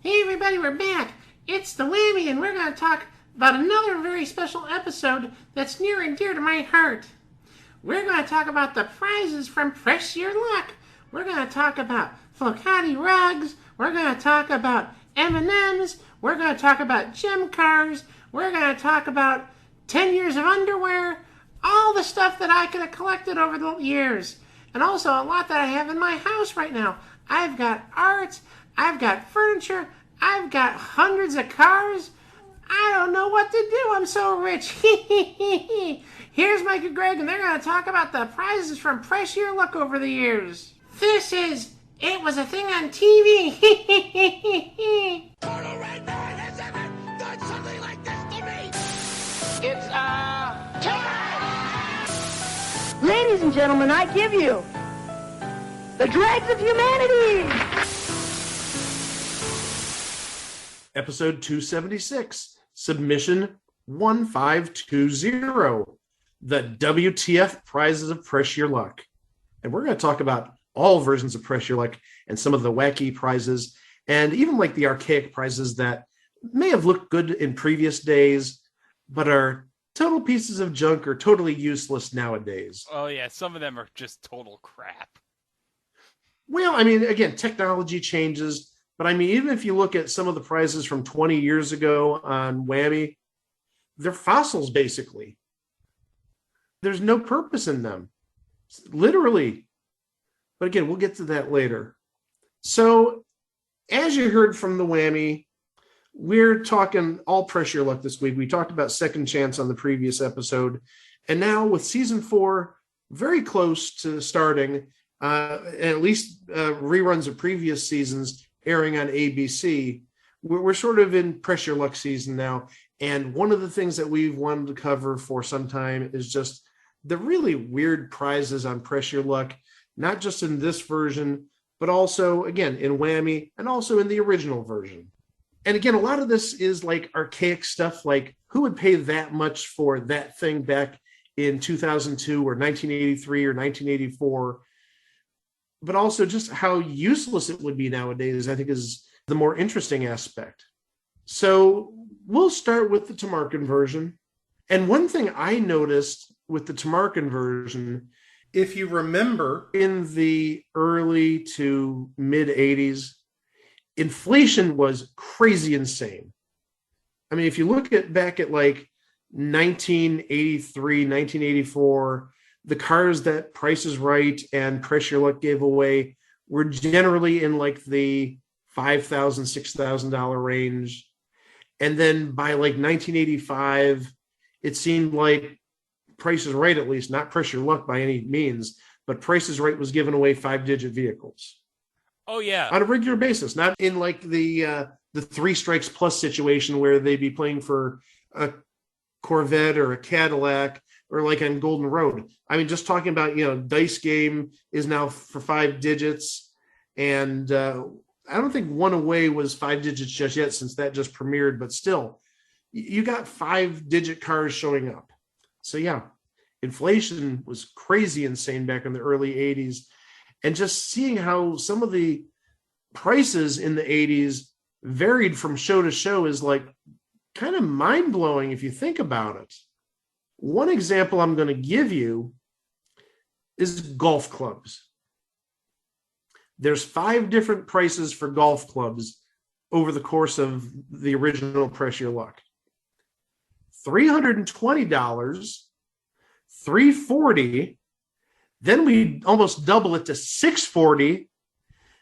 Hey everybody, we're back. It's the Whammy, and we're going to talk about another very special episode that's near and dear to my heart. We're going to talk about the prizes from Press Your Luck. We're going to talk about Flocati rugs. We're going to talk about M&Ms. We're going to talk about gem cars. We're going to talk about 10 years of underwear. All the stuff that I could have collected over the years. And also a lot that I have in my house right now. I've got art. I've got furniture. I've got hundreds of cars. I don't know what to do. I'm so rich. Here's Mike and Greg, and they're going to talk about the prizes from Press Your Luck over the years. It was a thing on TV. Total Red Man has ever done something like this to me. It's, Ladies and gentlemen, I give you the dregs of humanity. Episode 276, Submission 1520, the WTF prizes of Press Your Luck. And we're going to talk about all versions of Press Your Luck and some of the wacky prizes, and even like the archaic prizes that may have looked good in previous days, but are total pieces of junk or totally useless nowadays. Oh, yeah, some of them are just total crap. Well, I mean, again, technology changes. But I mean, even if you look at some of the prizes from 20 years ago on Whammy, they're fossils, basically. There's no purpose in them, literally. But again, we'll get to that later. So, as you heard from the Whammy, we're talking all Press Your Luck this week. We talked about Second Chance on the previous episode. And now with season 4, very close to starting, at least reruns of previous seasons, airing on ABC, we're sort of in Press Your Luck season now. And one of the things that we've wanted to cover for some time is just the really weird prizes on Press Your Luck, not just in this version, but also, again, in Whammy and also in the original version. And again, a lot of this is like archaic stuff, like who would pay that much for that thing back in 2002 or 1983 or 1984? But also just how useless it would be nowadays, I think, is the more interesting aspect. So we'll start with the Tamarkin version. And one thing I noticed with the Tamarkin version, if you remember in the early to mid 80s, inflation was crazy insane. I mean, if you look back at like 1983, 1984, the cars that Price is Right and Press Your Luck gave away were generally in like the $5,000, $6,000 range. And then by like 1985, it seemed like Price is Right, at least, not Press Your Luck by any means, but Price is Right was giving away 5-digit vehicles. Oh, yeah. On a regular basis, not in like the 3 strikes plus situation where they'd be playing for a Corvette or a Cadillac, or like on Golden Road. I mean, just talking about, dice game is now for 5 digits. And I don't think One Away was 5 digits just yet, since that just premiered, but still, you got 5-digit cars showing up. So yeah, inflation was crazy insane back in the early 80s. And just seeing how some of the prices in the 80s varied from show to show is like kind of mind-blowing if you think about it. One example I'm going to give you is golf clubs. There's 5 different prices for golf clubs over the course of the original Press Your Luck. $320, $340, then we almost double it to $640,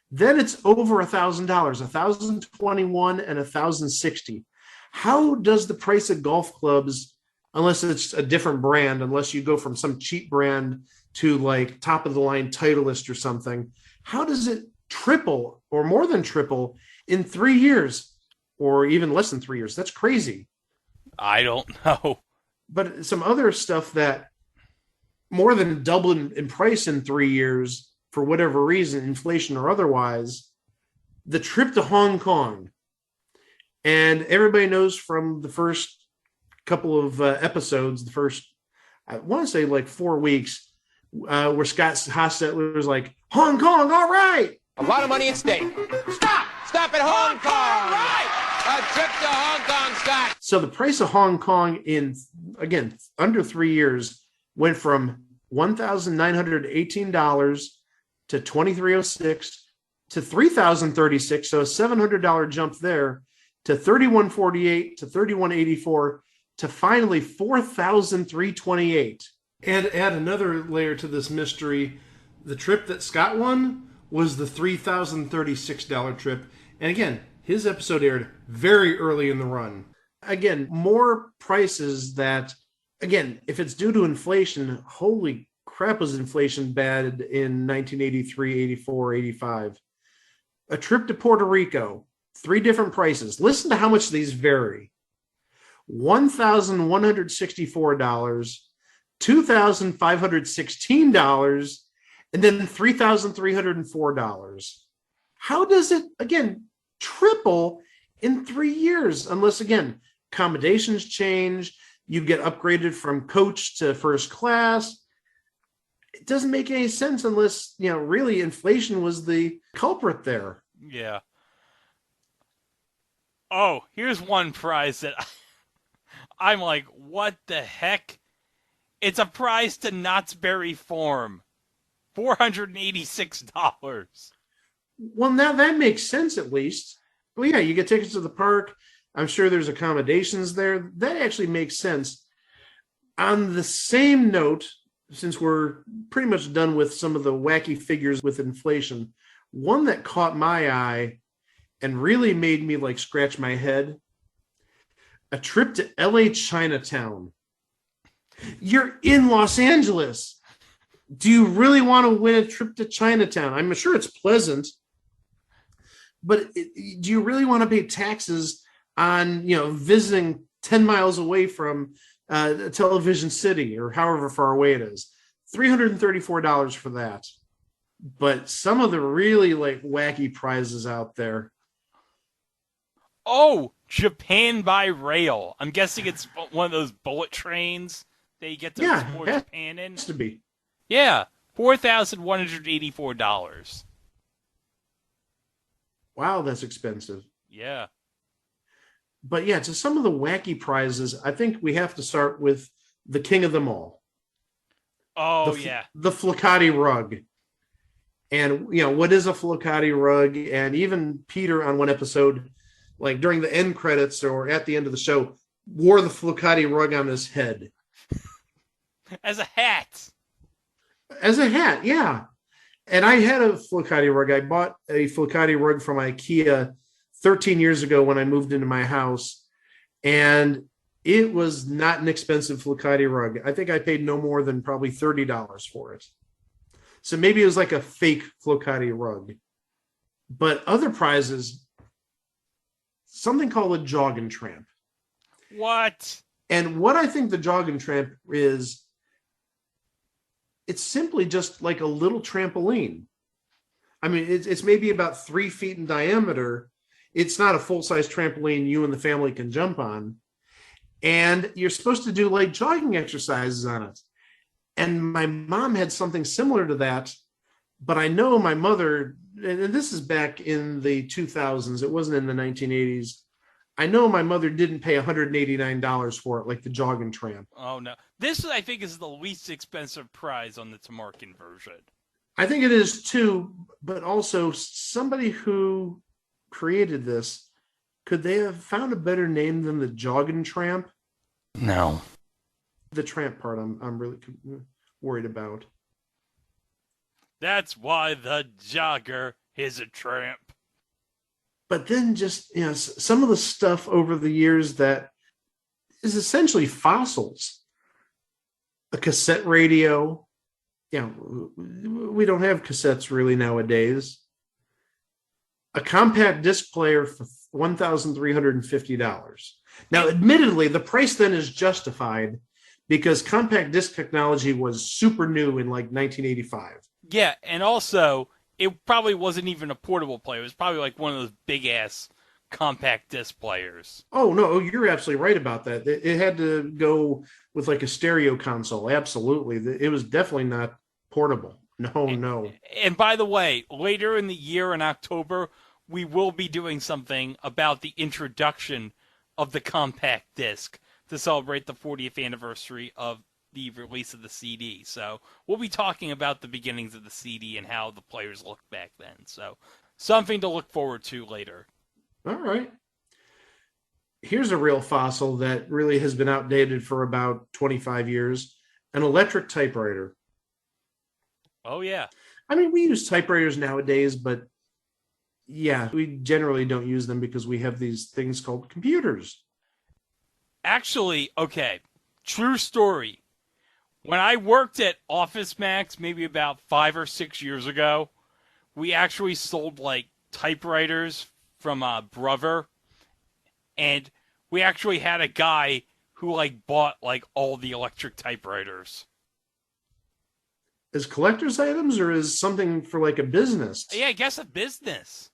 then it's over $1,000, $1,021 and $1,060. How does the price of golf clubs, unless it's a different brand, unless you go from some cheap brand to like top of the line Titleist or something, how does it triple or more than triple in 3 years or even less than 3 years? That's crazy. I don't know. But some other stuff that more than doubled in price in 3 years for whatever reason, inflation or otherwise, the trip to Hong Kong. And everybody knows from the first couple of episodes, the first, I want to say like 4 weeks, where Scott Hostetler was like, Hong Kong, all right. A lot of money at stake. Stop! Stop at Hong Kong! trip to Hong Kong, Scott. So the price of Hong Kong in, again, under 3 years went from $1,918 to $2,306 to $3,036, so a $700 jump there, to $3,148 to $3,184 to finally $4,328. And add another layer to this mystery. The trip that Scott won was the $3,036 trip. And again, his episode aired very early in the run. Again, more prices that, again, if it's due to inflation, holy crap, was inflation bad in 1983, 84, 85. A trip to Puerto Rico, 3 different prices. Listen to how much these vary. $1,164, $2,516, and then $3,304. How does it, again, triple in 3 years? Unless, again, accommodations change, you get upgraded from coach to first class. It doesn't make any sense unless, really inflation was the culprit there. Yeah. Oh, here's one prize that I'm like, what the heck? It's a prize to Knott's Berry Farm. $486. Well, now that makes sense at least. Well, yeah, you get tickets to the park. I'm sure there's accommodations there. That actually makes sense. On the same note, since we're pretty much done with some of the wacky figures with inflation, one that caught my eye and really made me scratch my head, a trip to LA Chinatown. You're in Los Angeles. Do you really want to win a trip to Chinatown? I'm sure it's pleasant, but do you really want to pay taxes on, visiting 10 miles away from Television City or however far away it is? $334 for that. But some of the really wacky prizes out there. Oh, Japan by rail. I'm guessing it's one of those bullet trains that you get to explore Japan in. Has to be. Yeah, $4,184. Wow, that's expensive. Yeah. But yeah, to some of the wacky prizes, I think we have to start with the king of them all. Oh, The Flicati rug. And, what is a Flicati rug? And even Peter on one episode, during the end credits or at the end of the show, wore the Flicati rug on his head. As a hat. As a hat, yeah. And I had a Flicati rug. I bought a Flicati rug from IKEA 13 years ago when I moved into my house. And it was not an expensive Flicati rug. I think I paid no more than probably $30 for it. So maybe it was like a fake Flicati rug. But other prizes, something called a jogging tramp. What? And what I think the jogging tramp is, it's simply just like a little trampoline. I mean, it's maybe about 3 feet in diameter. It's not a full-size trampoline you and the family can jump on. And you're supposed to do jogging exercises on it. And my mom had something similar to that, but I know my mother, and this is back in the 2000s, it wasn't in the 1980s. I know my mother didn't pay $189 for it, like the jogging tramp. Oh, no. This, I think, is the least expensive prize on the Tamarkin version. I think it is too, but also somebody who created this, could they have found a better name than the jogging tramp? No. The tramp part I'm really worried about. That's why the jogger is a tramp. But then just, some of the stuff over the years that is essentially fossils. A cassette radio. We don't have cassettes really nowadays. A compact disc player for $1,350. Now, admittedly, the price then is justified because compact disc technology was super new in 1985. Yeah, and also, it probably wasn't even a portable player. It was probably one of those big-ass compact disc players. Oh, no, you're absolutely right about that. It had to go with a stereo console. Absolutely. It was definitely not portable. No. And by the way, later in the year in October, we will be doing something about the introduction of the compact disc to celebrate the 40th anniversary of the release of the CD. So we'll be talking about the beginnings of the CD and how the players looked back then. So something to look forward to later. All right. Here's a real fossil that really has been outdated for about 25 years, an electric typewriter. Oh, yeah. I mean, we use typewriters nowadays, but yeah, we generally don't use them because we have these things called computers. Actually, okay, true story. When I worked at Office Max maybe about 5 or 6 years ago, we actually sold like typewriters from Brother, and we actually had a guy who like bought like all the electric typewriters. As collector's items or as something for like a business? Yeah, I guess a business.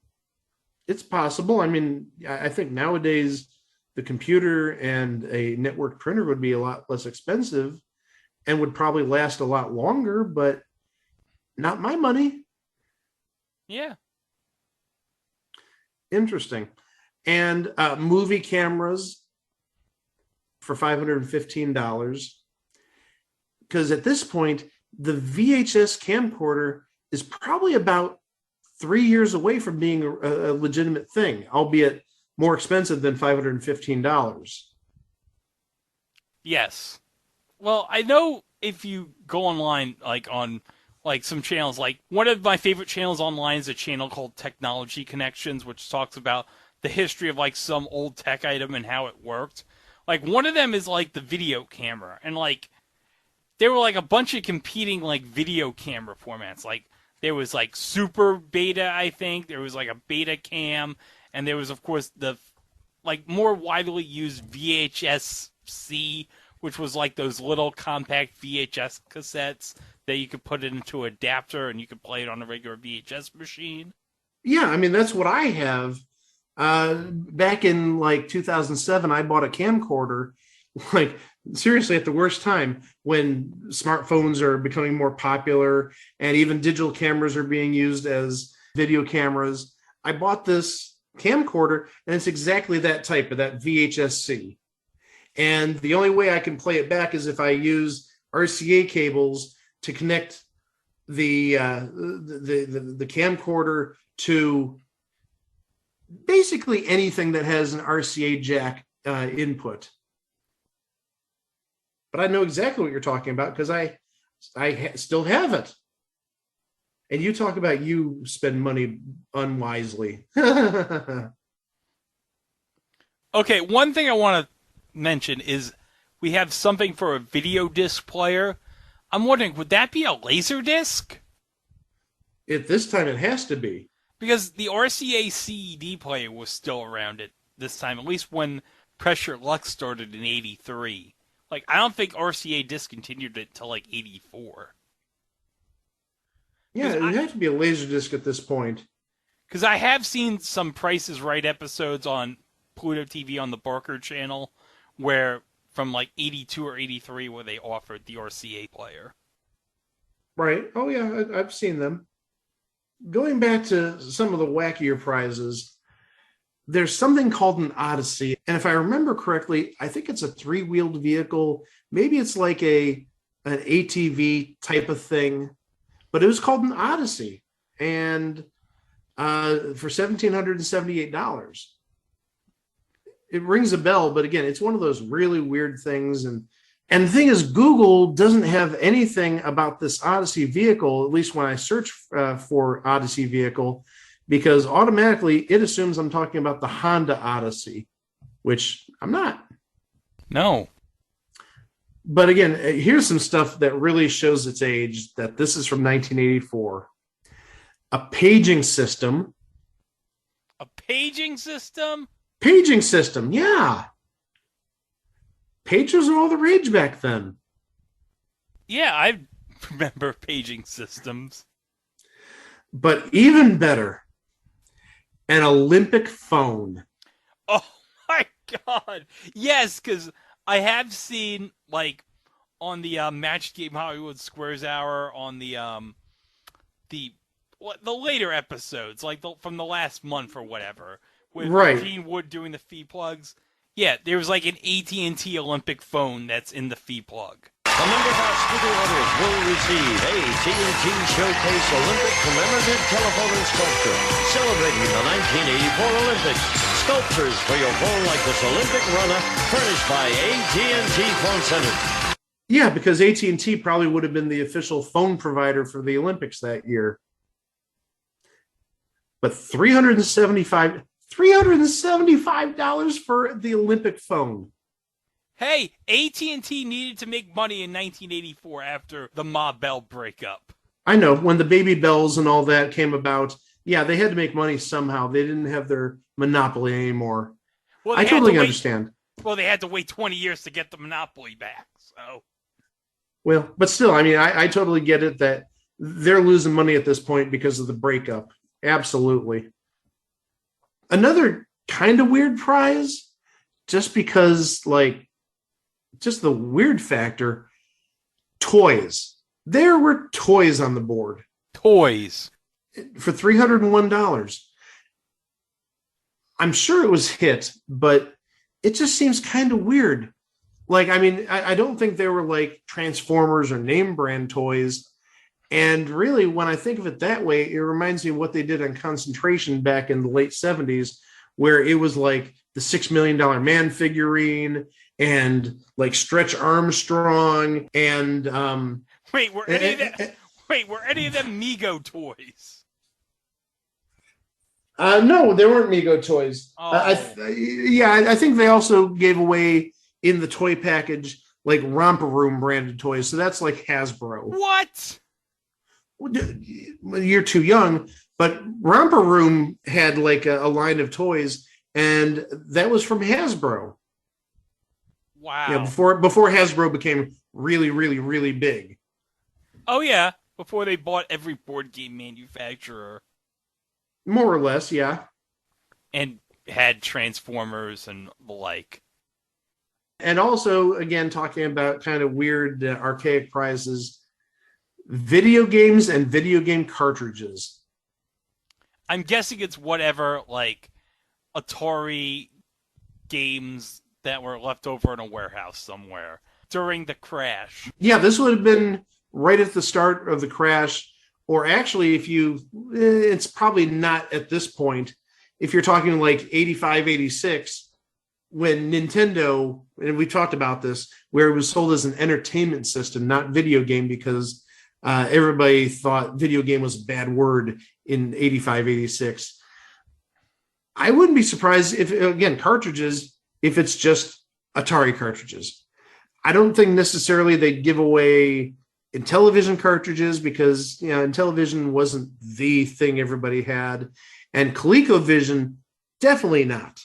It's possible. I mean, I think nowadays the computer and a network printer would be a lot less expensive and would probably last a lot longer, but not my money. Yeah. Interesting. And movie cameras for $515. Because at this point, the VHS camcorder is probably about 3 years away from being a legitimate thing, albeit more expensive than $515. Yes. Well, I know if you go online, like on like some channels, like one of my favorite channels online is a channel called Technology Connections, which talks about the history of like some old tech item and how it worked. Like one of them is like the video camera, and like there were like a bunch of competing like video camera formats. Like there was like Super Beta, I think. There was like a Beta Cam, and there was of course the like more widely used VHS-C, which was like those little compact VHS cassettes that you could put it into an adapter and you could play it on a regular VHS machine. Yeah, I mean, that's what I have. Back in like 2007, I bought a camcorder, like seriously at the worst time when smartphones are becoming more popular and even digital cameras are being used as video cameras. I bought this camcorder and it's exactly that type of that VHS-C. And the only way I can play it back is if I use RCA cables to connect the camcorder to basically anything that has an RCA jack input. But I know exactly what you're talking about because I still have it. And you talk about you spend money unwisely. Okay, one thing I want to mention is we have something for a video disc player. I'm wondering, would that be a laser disc? At this time, it has to be. Because the RCA CED player was still around at this time, at least when Pressure Lux started in 83. Like, I don't think RCA discontinued it till like 84. Yeah, it would have to be a laser disc at this point. Because I have seen some Price is Right episodes on Pluto TV on the Barker channel where from like 82 or 83 where they offered the RCA player. Right. Oh, yeah, I've seen them. Going back to some of the wackier prizes, there's something called an Odyssey. And if I remember correctly, I think it's a 3-wheeled vehicle. Maybe it's like an ATV type of thing, but it was called an Odyssey. And for $1,778. It rings a bell, but again, it's one of those really weird things. And the thing is, Google doesn't have anything about this Odyssey vehicle, at least when I search for Odyssey vehicle, because automatically it assumes I'm talking about the Honda Odyssey, which I'm not. No. But again, here's some stuff that really shows its age, that this is from 1984. A paging system. A paging system? Paging system, yeah. Pagers were all the rage back then. Yeah, I remember paging systems. But even better, an Olympic phone. Oh my god! Yes, because I have seen, like, on the Match Game Hollywood Squares Hour, on the later episodes, like from the last month or whatever, with Right. Gene Wood doing the feed plugs. Yeah, there's like an AT&T Olympic phone that's in the fee plug. The member box studio owners will receive AT&T Showcase Olympic commemorative telephone and sculpture celebrating the 1984 Olympics. Sculptures for your phone like this Olympic runner, furnished by AT&T Phone Center. Yeah, because AT&T probably would have been the official phone provider for the Olympics that year. But $375 for the Olympic phone. Hey, AT&T needed to make money in 1984 after the Ma Bell breakup. I know, when the Baby Bells and all that came about, yeah, they had to make money somehow. They didn't have their monopoly anymore. Well, I totally understand. Well, they had to wait 20 years to get the monopoly back, so... Well, but still, I mean, I totally get it that they're losing money at this point because of the breakup. Absolutely. Another kind of weird prize, just because, like, just the weird factor, toys. There were toys on the board. Toys. For $301. I'm sure it was hit, but it just seems kind of weird. Like, I mean, I don't think they were like Transformers or name brand toys. And really, when I think of it that way, it reminds me of what they did on Concentration back in the late 70s, where it was like the $6 million man figurine and like Stretch Armstrong and were any of them Mego toys? No, they weren't Mego toys. Oh. I think they also gave away in the toy package like Romper Room branded toys. So that's like Hasbro. What? You're too young, but Romper Room had like a line of toys, and that was from Hasbro. Wow. Yeah, before Hasbro became really, really, really big. Oh, yeah. Before they bought every board game manufacturer. More or less, yeah. And had Transformers and the like. And also, again, talking about kind of weird archaic prizes, video games and video game cartridges. I'm guessing it's whatever, like, Atari games that were left over in a warehouse somewhere during the crash. Yeah, this would have been right at the start of the crash, or actually, it's probably not at this point. If you're talking like 85, 86, when Nintendo, and we talked about this, where it was sold as an entertainment system, not video game, because everybody thought video game was a bad word in 85, 86. I wouldn't be surprised if, again, cartridges, if it's just Atari cartridges. I don't think necessarily they'd give away Intellivision cartridges because, Intellivision wasn't the thing everybody had. And ColecoVision, definitely not.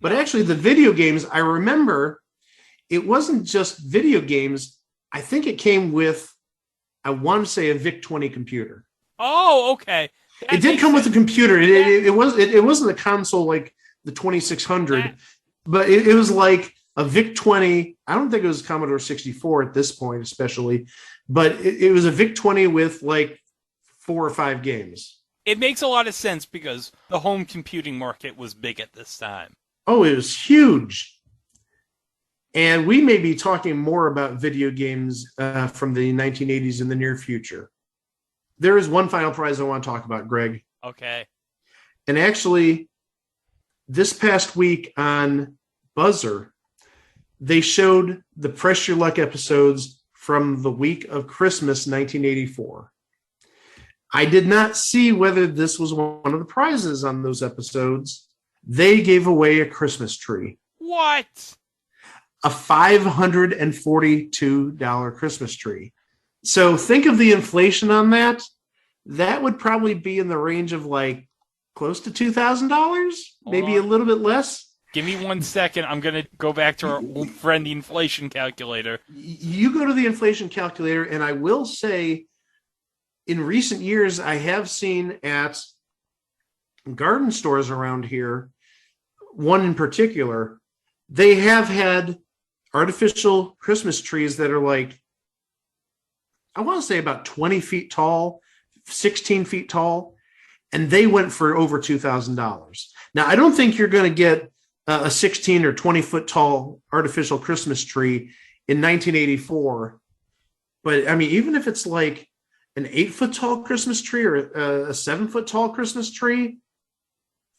But actually, the video games, I remember, it wasn't just video games. I think it came with, I want to say, a VIC-20 computer. Oh, okay. It did come with a computer. It wasn't a console like the 2600, but it was like a VIC-20. I don't think it was Commodore 64 at this point, especially, but it was a VIC-20 with like 4 or 5 games. It makes a lot of sense because the home computing market was big at this time. Oh, it was huge. And we may be talking more about video games from the 1980s in the near future. There is one final prize I want to talk about, Greg. Okay. And actually, this past week on Buzzer, they showed the Press Your Luck episodes from the week of Christmas 1984. I did not see whether this was one of the prizes on those episodes. They gave away a Christmas tree. What? A $542 Christmas tree. So think of the inflation on that. That would probably be in the range of like close to $2,000, maybe a little bit less. Give me 1 second. I'm going to go back to our old friend, the inflation calculator. You go to the inflation calculator, and I will say in recent years, I have seen at garden stores around here, one in particular, they have had artificial Christmas trees that are like, I want to say about 20 feet tall, 16 feet tall, and they went for over $2,000. Now, I don't think you're going to get a 16 or 20 foot tall artificial Christmas tree in 1984. But I mean, even if it's like an 8 foot tall Christmas tree or a 7 foot tall Christmas tree,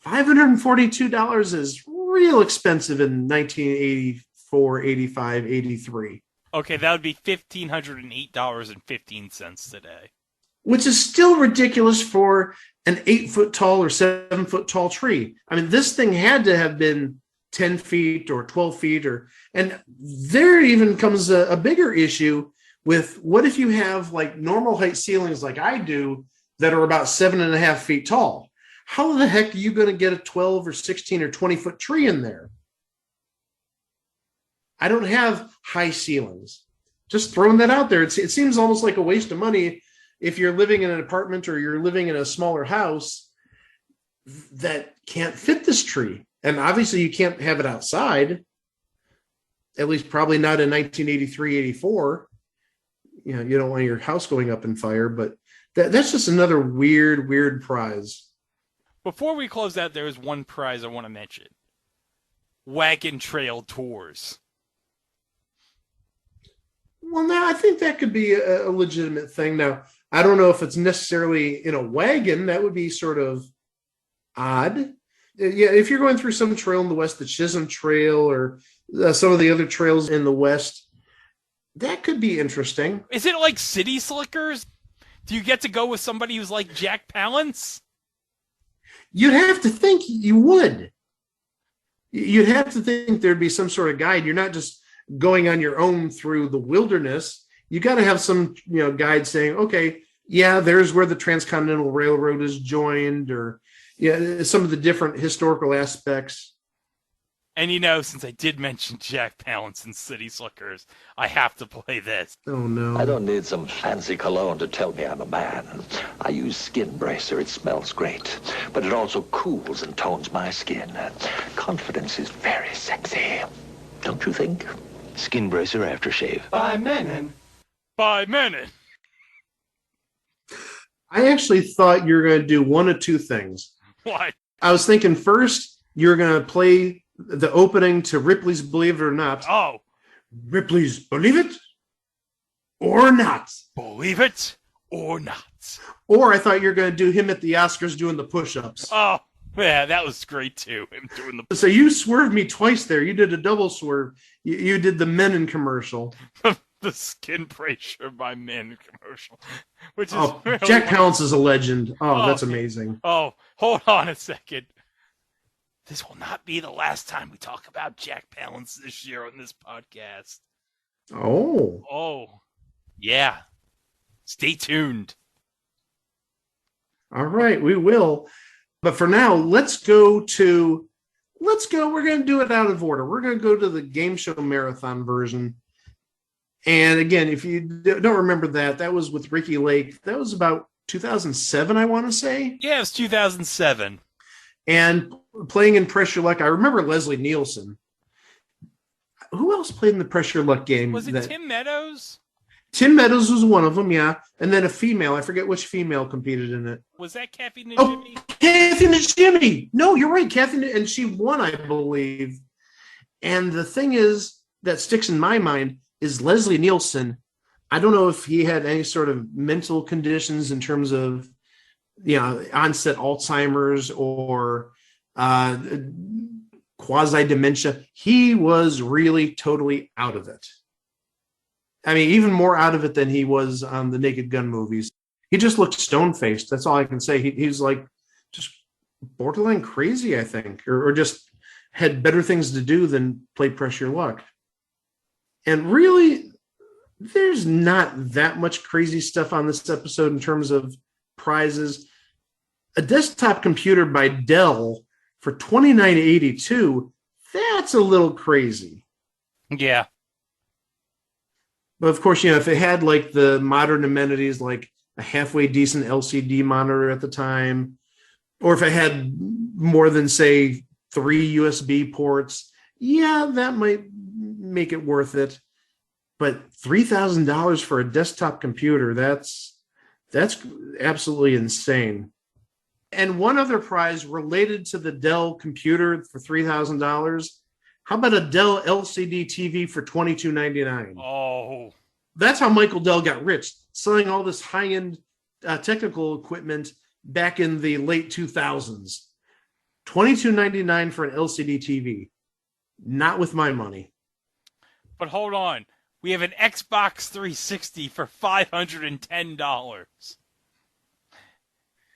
$542 is real expensive in 1984, 85, 83. Okay, that would be $1,508.15 today. Which is still ridiculous for an 8 foot tall or 7 foot tall tree. I mean, this thing had to have been 10 feet or 12 feet, and there even comes a bigger issue with what if you have like normal height ceilings like I do that are about 7.5 feet tall? How the heck are you going to get a 12 or 16 or 20 foot tree in there? I don't have high ceilings. Just throwing that out there. It seems almost like a waste of money if you're living in an apartment or you're living in a smaller house that can't fit this tree. And obviously you can't have it outside, at least probably not in 1983, 84. You know, you don't want your house going up in fire, but that's just another weird prize. Before we close out, there is one prize I want to mention. Wagon Trail Tours. Well, now I think that could be a legitimate thing. Now, I don't know if it's necessarily in a wagon. That would be sort of odd. Yeah, if you're going through some trail in the West, the Chisholm Trail or some of the other trails in the West, that could be interesting. Is it like City Slickers? Do you get to go with somebody who's like Jack Palance? You'd have to think you would. You'd have to think there'd be some sort of guide. You're not just going on your own through the wilderness. You got to have some, guide saying, okay, yeah, there's where the Transcontinental Railroad is joined, or some of the different historical aspects. And since I did mention Jack Palance and City Slickers, I have to play this. Oh, no. I don't need some fancy cologne to tell me I'm a man. I use Skin Bracer. It smells great, but it also cools and tones my skin. Confidence is very sexy. Don't you think? Skin Bracer Aftershave. By Menon. By Menon. I actually thought you were going to do one of two things. What? I was thinking first you were going to play the opening to Ripley's Believe It or Not. Oh. Ripley's Believe It or Not. Believe it or not. Or I thought you were going to do him at the Oscars doing the push-ups. Oh, yeah, that was great too. Him doing the. So you swerved me twice there. You did a double swerve. You did the Menon commercial. The Skin Bracer by Men commercial, which is really Jack Palance is a legend. Oh, that's amazing. Oh, hold on a second. This will not be the last time we talk about Jack Palance this year on this podcast. Oh, yeah. Stay tuned. All right, we will. But for now, let's go. We're going to do it out of order. We're going to go to the game show marathon version. And again, if you don't remember that was with Ricky Lake. That was about 2007, I want to say. Yeah, it was 2007. And playing in Pressure Luck, I remember Leslie Nielsen. Who else played in the Pressure Luck game? Was it Tim Meadows? Tim Meadows was one of them, yeah. And then a female. I forget which female competed in it. Was that Kathy Najimy? Oh, Kathy Najimy. No, you're right. Kathy, and she won, I believe. And the thing is that sticks in my mind is Leslie Nielsen. I don't know if he had any sort of mental conditions in terms of, onset Alzheimer's or quasi dementia. He was really totally out of it. I mean, even more out of it than he was on the Naked Gun movies. He just looked stone-faced. That's all I can say. He's like just borderline crazy, I think, or just had better things to do than play Pressure Luck. And really, there's not that much crazy stuff on this episode in terms of prizes. A desktop computer by Dell for $29.82, that's a little crazy. Yeah. But of course, if it had like the modern amenities, like a halfway decent LCD monitor at the time, or if it had more than, say, 3 USB ports, yeah, that might make it worth it. But $3,000 for a desktop computer, that's absolutely insane. And one other prize related to the Dell computer for $3,000. How about a Dell LCD TV for $22.99? Oh. That's how Michael Dell got rich, selling all this high-end technical equipment back in the late 2000s. $22.99 for an LCD TV. Not with my money. But hold on. We have an Xbox 360 for $510.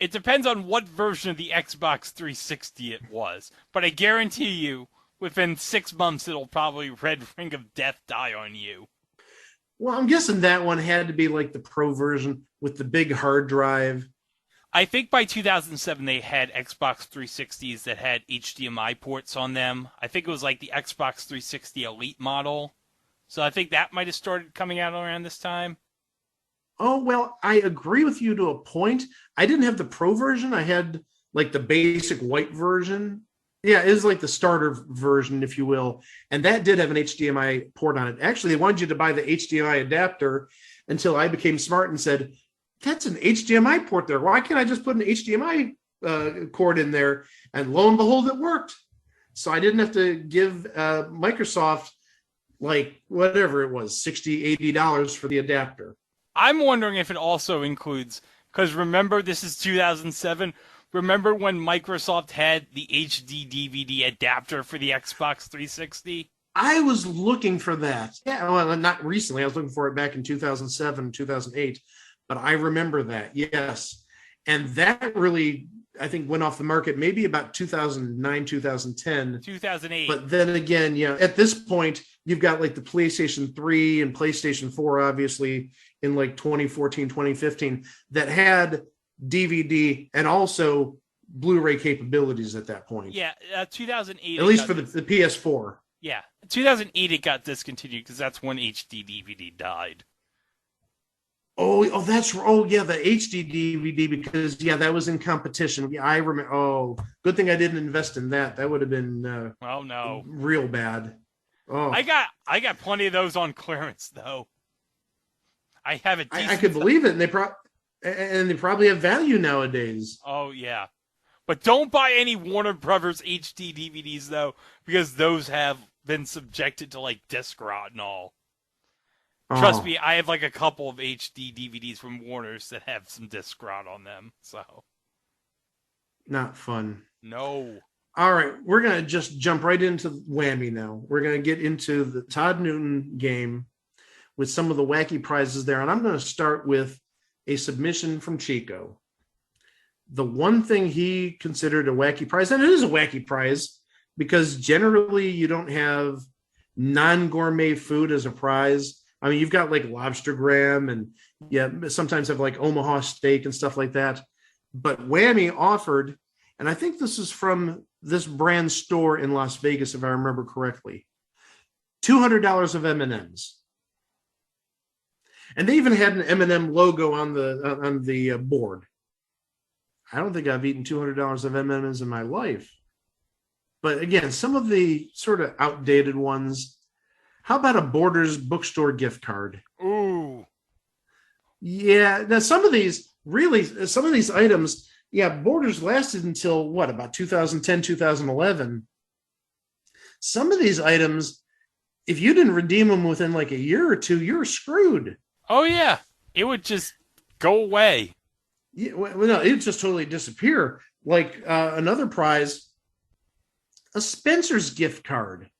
It depends on what version of the Xbox 360 it was. But I guarantee you, within 6 months, it'll probably Red Ring of Death die on you. Well, I'm guessing that one had to be like the Pro version with the big hard drive. I think by 2007 they had Xbox 360s that had HDMI ports on them. I think it was like the Xbox 360 Elite model. So I think that might have started coming out around this time. Oh, well, I agree with you to a point. I didn't have the Pro version. I had like the basic white version. Yeah, it was like the starter version, if you will. And that did have an HDMI port on it. Actually, they wanted you to buy the HDMI adapter until I became smart and said, that's an HDMI port there. Why can't I just put an HDMI cord in there? And lo and behold, it worked. So I didn't have to give Microsoft like whatever it was, $60, $80 for the adapter. I'm wondering if it also includes, because remember, this is 2007. Remember when Microsoft had the HD DVD adapter for the Xbox 360? I was looking for that. Yeah, well, not recently. I was looking for it back in 2007, 2008. But I remember that, yes. And that really, I think, went off the market maybe about 2009, 2010. 2008. But then again, yeah, at this point, you've got like the PlayStation 3 and PlayStation 4, obviously, in like 2014, 2015, that had DVD and also Blu-ray capabilities at that point. Yeah, 2008. At least for the PS4. Yeah, 2008 it got discontinued because that's when HD DVD died. Oh, that's oh yeah, the HD DVD because yeah, that was in competition. Yeah, I remember. Oh, good thing I didn't invest in that. That would have been oh no, real bad. Oh, I got plenty of those on clearance though. I have a decent I could believe it, and they probably have value nowadays. Oh yeah, but don't buy any Warner Brothers HD DVDs though, because those have been subjected to like disc rot and all. Trust me, I have like a couple of HD DVDs from Warner's that have some disc rot on them. So, not fun. No. All right, we're gonna just jump right into Whammy now. We're gonna get into the Todd Newton game with some of the wacky prizes there, and I'm gonna start with a submission from Chico. The one thing he considered a wacky prize, and it is a wacky prize because generally you don't have non-gourmet food as a prize. I mean, you've got like lobster graham and yeah, sometimes have like Omaha steak and stuff like that. But Whammy offered, and I think this is from this brand store in Las Vegas, if I remember correctly, $200 of M&Ms. And they even had an M&M logo on the board. I don't think I've eaten $200 of M&Ms in my life. But again, some of the sort of outdated ones. How about a Borders bookstore gift card? Ooh. Yeah. Now, some of these items, yeah, Borders lasted until what, about 2010, 2011. Some of these items, if you didn't redeem them within like a year or two, you're screwed. Oh, yeah. It would just go away. Yeah, well, no, it would just totally disappear. Like another prize, a Spencer's gift card.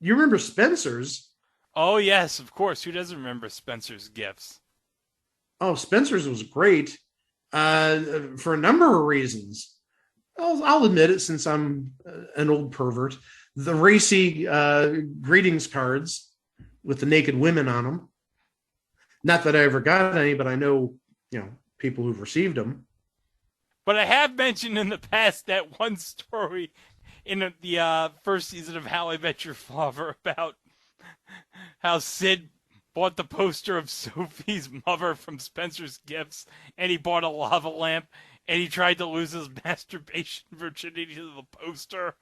You remember Spencer's? Oh, yes, of course. Who doesn't remember Spencer's gifts? Oh, Spencer's was great for a number of reasons. I'll admit it since I'm an old pervert. The racy greetings cards with the naked women on them. Not that I ever got any, but I know, people who've received them. But I have mentioned in the past that one story in the first season of How I Met Your Father about how Sid bought the poster of Sophie's mother from Spencer's Gifts, and he bought a lava lamp, and he tried to lose his masturbation virginity to the poster.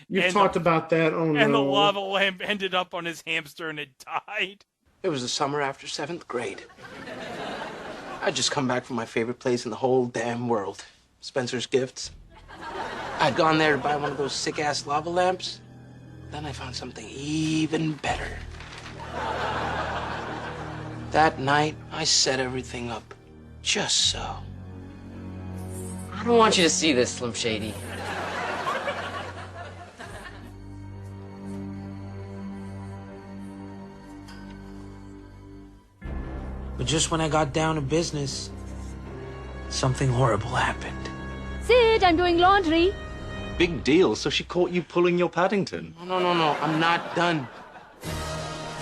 You've talked about that. Oh, no. And the lava lamp ended up on his hamster, and it died. It was the summer after 7th grade. I just come back from my favorite place in the whole damn world, Spencer's Gifts. I'd gone there to buy one of those sick-ass lava lamps. Then I found something even better. That night, I set everything up just so. I don't want you to see this, Slim Shady. But just when I got down to business, something horrible happened. Sid, I'm doing laundry. Big deal. So she caught you pulling your Paddington. No, I'm not done.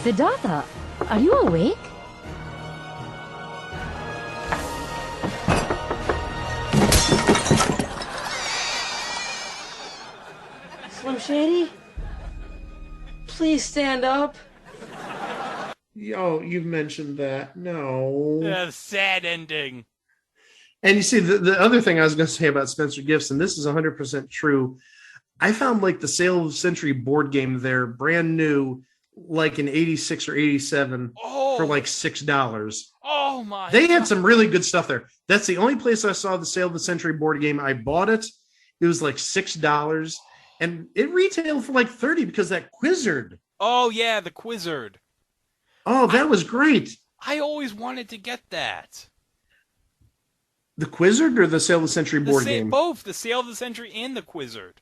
Siddhartha, are you awake? Slim Shady? Please stand up. Oh, you've mentioned that. No. The sad ending. And you see, the other thing I was going to say about Spencer Gifts, and this is 100% true, I found like the Sale of the Century board game there, brand new, like in 86 or 87 for like $6. Oh my! They had some really good stuff there. That's the only place I saw the Sale of the Century board game. I bought it. It was like $6, and it retailed for like $30 because that Quizzard. Oh yeah, the Quizzard. Oh, that was great. I always wanted to get that. The Quizzard or the Sale of the Century board game? Both the Sale of the Century and the Quizzard.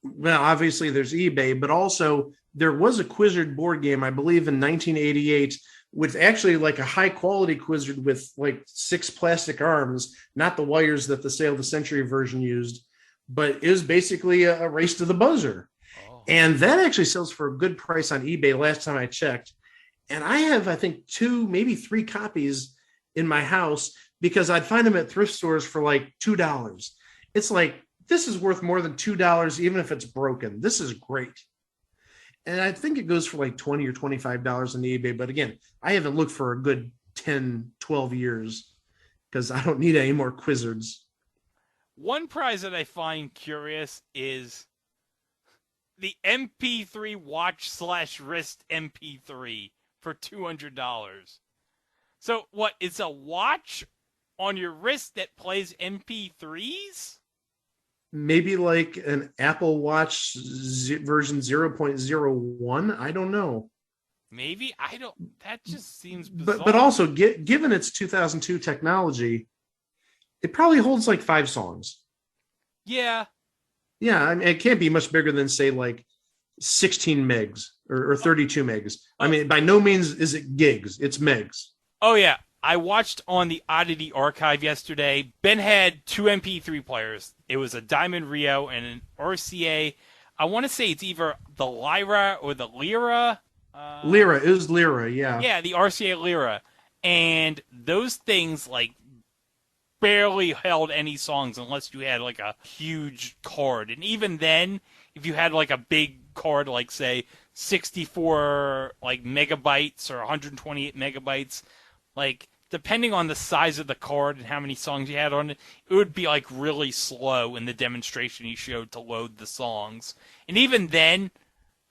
Well, obviously there's eBay, but also there was a Quizzard board game, I believe in 1988, with actually like a high quality Quizzard with like 6 plastic arms, not the wires that the Sale of the Century version used, but it was basically a race to the buzzer. And that actually sells for a good price on eBay last time I checked. And I have, I think, 2, maybe 3 copies in my house because I'd find them at thrift stores for like $2. It's like, this is worth more than $2, even if it's broken. This is great. And I think it goes for like $20 or $25 on eBay. But again, I haven't looked for a good 10, 12 years because I don't need any more Quizzards. One prize that I find curious is the MP3 watch/wrist MP3 for $200. So what? It's a watch on your wrist that plays MP3s? Maybe like an Apple Watch version 0.01. I don't know. Maybe. I don't. That just seems bizarre. But also, given its 2002 technology, it probably holds like 5 songs. Yeah. Yeah, I mean, it can't be much bigger than, say, like 16 megs or 32 megs. I mean, by no means is it gigs. It's megs. Oh, yeah. I watched on the Oddity Archive yesterday. Ben had 2 MP3 players. It was a Diamond Rio and an RCA. I want to say it's either the Lyra or the Lyra. Lyra. It was Lyra, yeah. Yeah, the RCA Lyra. And those things, like, barely held any songs unless you had like a huge card. And even then, if you had like a big card, like say 64 like megabytes or 128 megabytes, like depending on the size of the card and how many songs you had on it, it would be like really slow in the demonstration he showed to load the songs. And even then,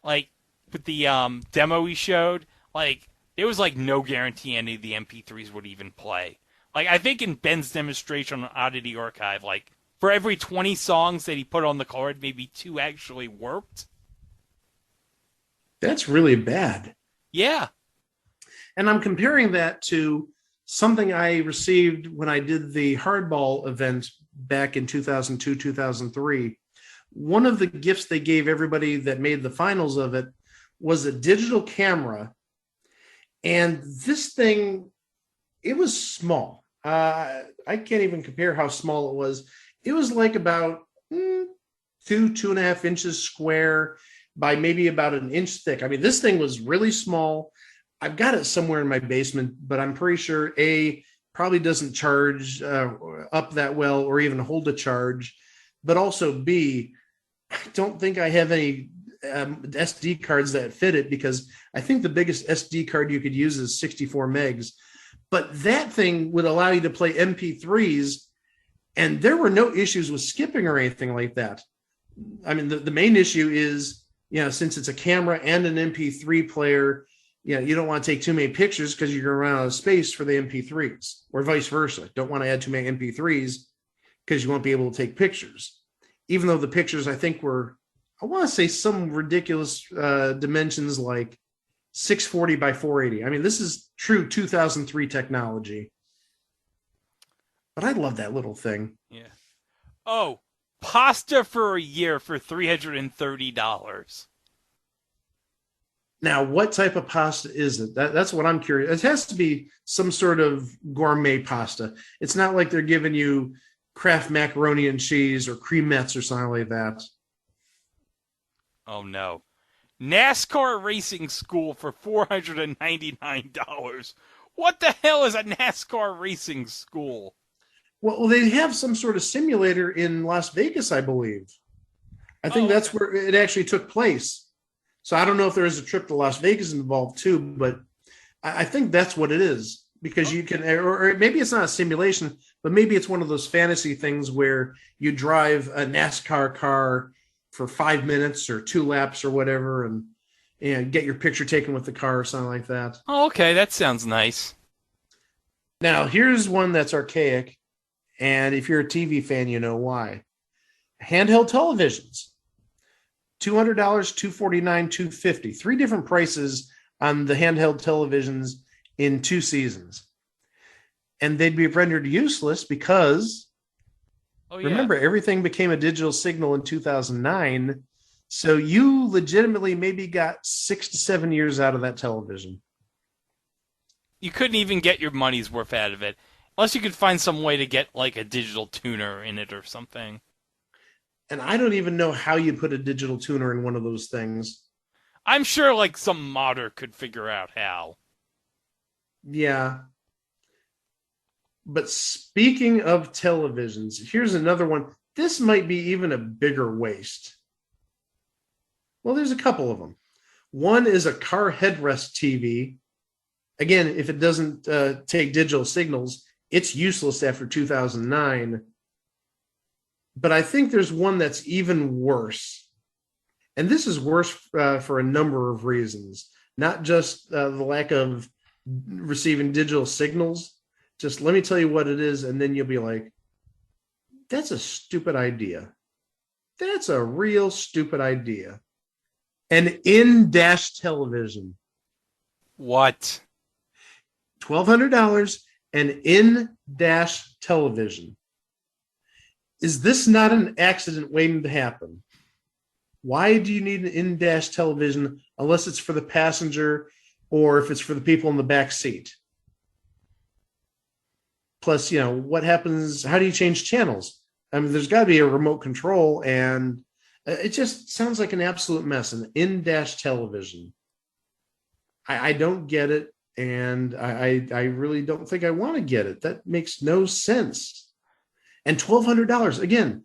like with the demo he showed, like there was like no guarantee any of the MP3s would even play. Like, I think in Ben's demonstration on Oddity Archive, like, for every 20 songs that he put on the card, maybe 2 actually worked. That's really bad. Yeah. And I'm comparing that to something I received when I did the Hardball event back in 2002, 2003. One of the gifts they gave everybody that made the finals of it was a digital camera. And this thing, it was small. I can't even compare how small it was. It was like about 2.5 inches square by maybe about an inch thick. I mean, this thing was really small. I've got it somewhere in my basement, but I'm pretty sure A, probably doesn't charge up that well or even hold a charge. But also B, I don't think I have any SD cards that fit it because I think the biggest SD card you could use is 64 megs. But that thing would allow you to play MP3s, and there were no issues with skipping or anything like that. I mean, the main issue is, you know, since it's a camera and an MP3 player, You don't want to take too many pictures because you're going to run out of space for the MP3s, or vice versa. Don't want to add too many MP3s because you won't be able to take pictures. Even though the pictures, I think, were, I want to say, some ridiculous dimensions like 640 by 480. I mean, this is true 2003 technology. But I love that little thing. Yeah. Oh, pasta for a year for $330. Now, what type of pasta is it? That's what I'm curious. It has to be some sort of gourmet pasta. It's not like they're giving you Kraft macaroni and cheese or cremettes or something like that. Oh, no. NASCAR racing school for $499. What the hell is a NASCAR racing school? Well, they have some sort of simulator in Las Vegas, I believe. I think that's where it actually took place. So I don't know if there is a trip to Las Vegas involved too, but I think that's what it is, because you can, or maybe it's not a simulation, but maybe it's one of those fantasy things where you drive a NASCAR car for 5 minutes or 2 laps or whatever, and get your picture taken with the car or something like that. Oh, okay, that sounds nice. Now, here's one that's archaic, and if you're a TV fan, you know why. Handheld televisions. $200, $249, $250. 3 different prices on the handheld televisions in 2 seasons. And they'd be rendered useless because, remember, everything became a digital signal in 2009. So you legitimately maybe got 6 to 7 years out of that television. You couldn't even get your money's worth out of it, unless you could find some way to get like a digital tuner in it or something. And I don't even know how you put a digital tuner in one of those things. I'm sure like some modder could figure out how. Yeah. But speaking of televisions, here's another one. This might be even a bigger waste. Well, there's a couple of them. One is a car headrest TV. Again, if it doesn't take digital signals, it's useless after 2009. But I think there's one that's even worse. And this is worse for a number of reasons, not just the lack of receiving digital signals. Just let me tell you what it is, and then you'll be like, that's a stupid idea. That's a real stupid idea. An in-dash television. What? $1,200, an in-dash television. Is this not an accident waiting to happen? Why do you need an in-dash television unless it's for the passenger or if it's for the people in the back seat? Plus, what happens? How do you change channels? I mean, there's got to be a remote control, and it just sounds like an absolute mess. An in-dash television. I don't get it, and I really don't think I want to get it. That makes no sense. And $1,200, again,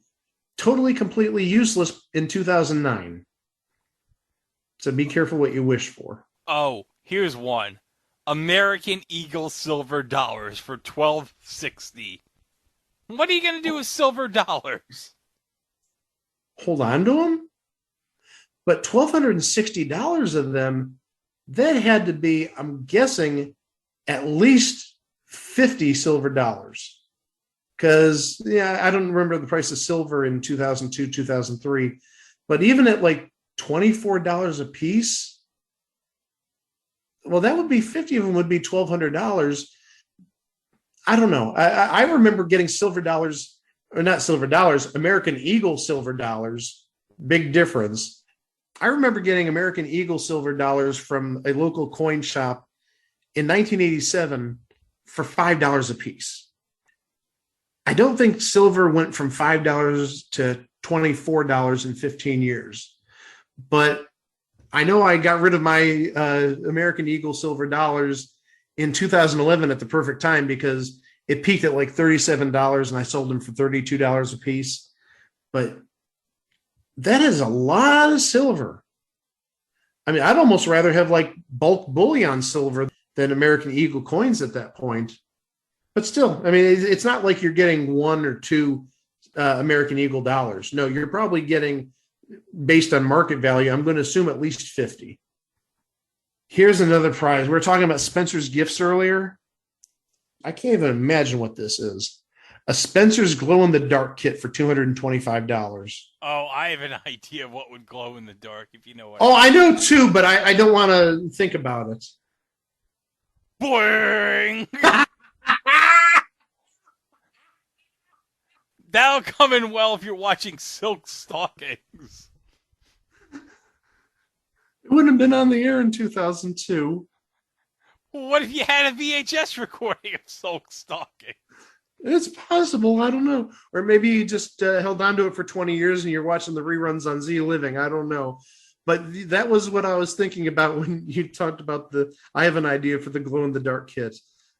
totally, completely useless in 2009. So be careful what you wish for. Oh, here's one. American Eagle silver dollars for $12.60. What are you going to do with silver dollars? Hold on to them? But $1,260 of them, that had to be, I'm guessing, at least 50 silver dollars. Because, I don't remember the price of silver in 2002, 2003. But even at like $24 a piece, well, that would be 50 of them would be $1,200. I don't know. I remember getting silver dollars, or not silver dollars, American Eagle silver dollars. Big difference. I remember getting American Eagle silver dollars from a local coin shop in 1987 for $5 a piece. I don't think silver went from $5 to $24 in 15 years. But I know I got rid of my American Eagle silver dollars in 2011 at the perfect time, because it peaked at like $37 and I sold them for $32 a piece. But that is a lot of silver. I mean, I'd almost rather have like bulk bullion silver than American Eagle coins at that point. But still, I mean, it's not like you're getting 1 or 2 American Eagle dollars. No, you're probably getting, based on market value, I'm going to assume at least 50. Here's another prize. We were talking about Spencer's Gifts earlier. I can't even imagine what this is. A Spencer's glow-in-the-dark kit for $225. Oh, I have an idea of what would glow in the dark, if you know what. Oh, I know too, but I don't want to think about it. Boing! That'll come in well if you're watching Silk Stockings. It wouldn't have been on the air in 2002. What if you had a VHS recording of Silk Stockings? It's possible. I don't know. Or maybe you just held on to it for 20 years and you're watching the reruns on Z Living. I don't know. But that was what I was thinking about when you talked about I have an idea for the glow-in-the-dark kit.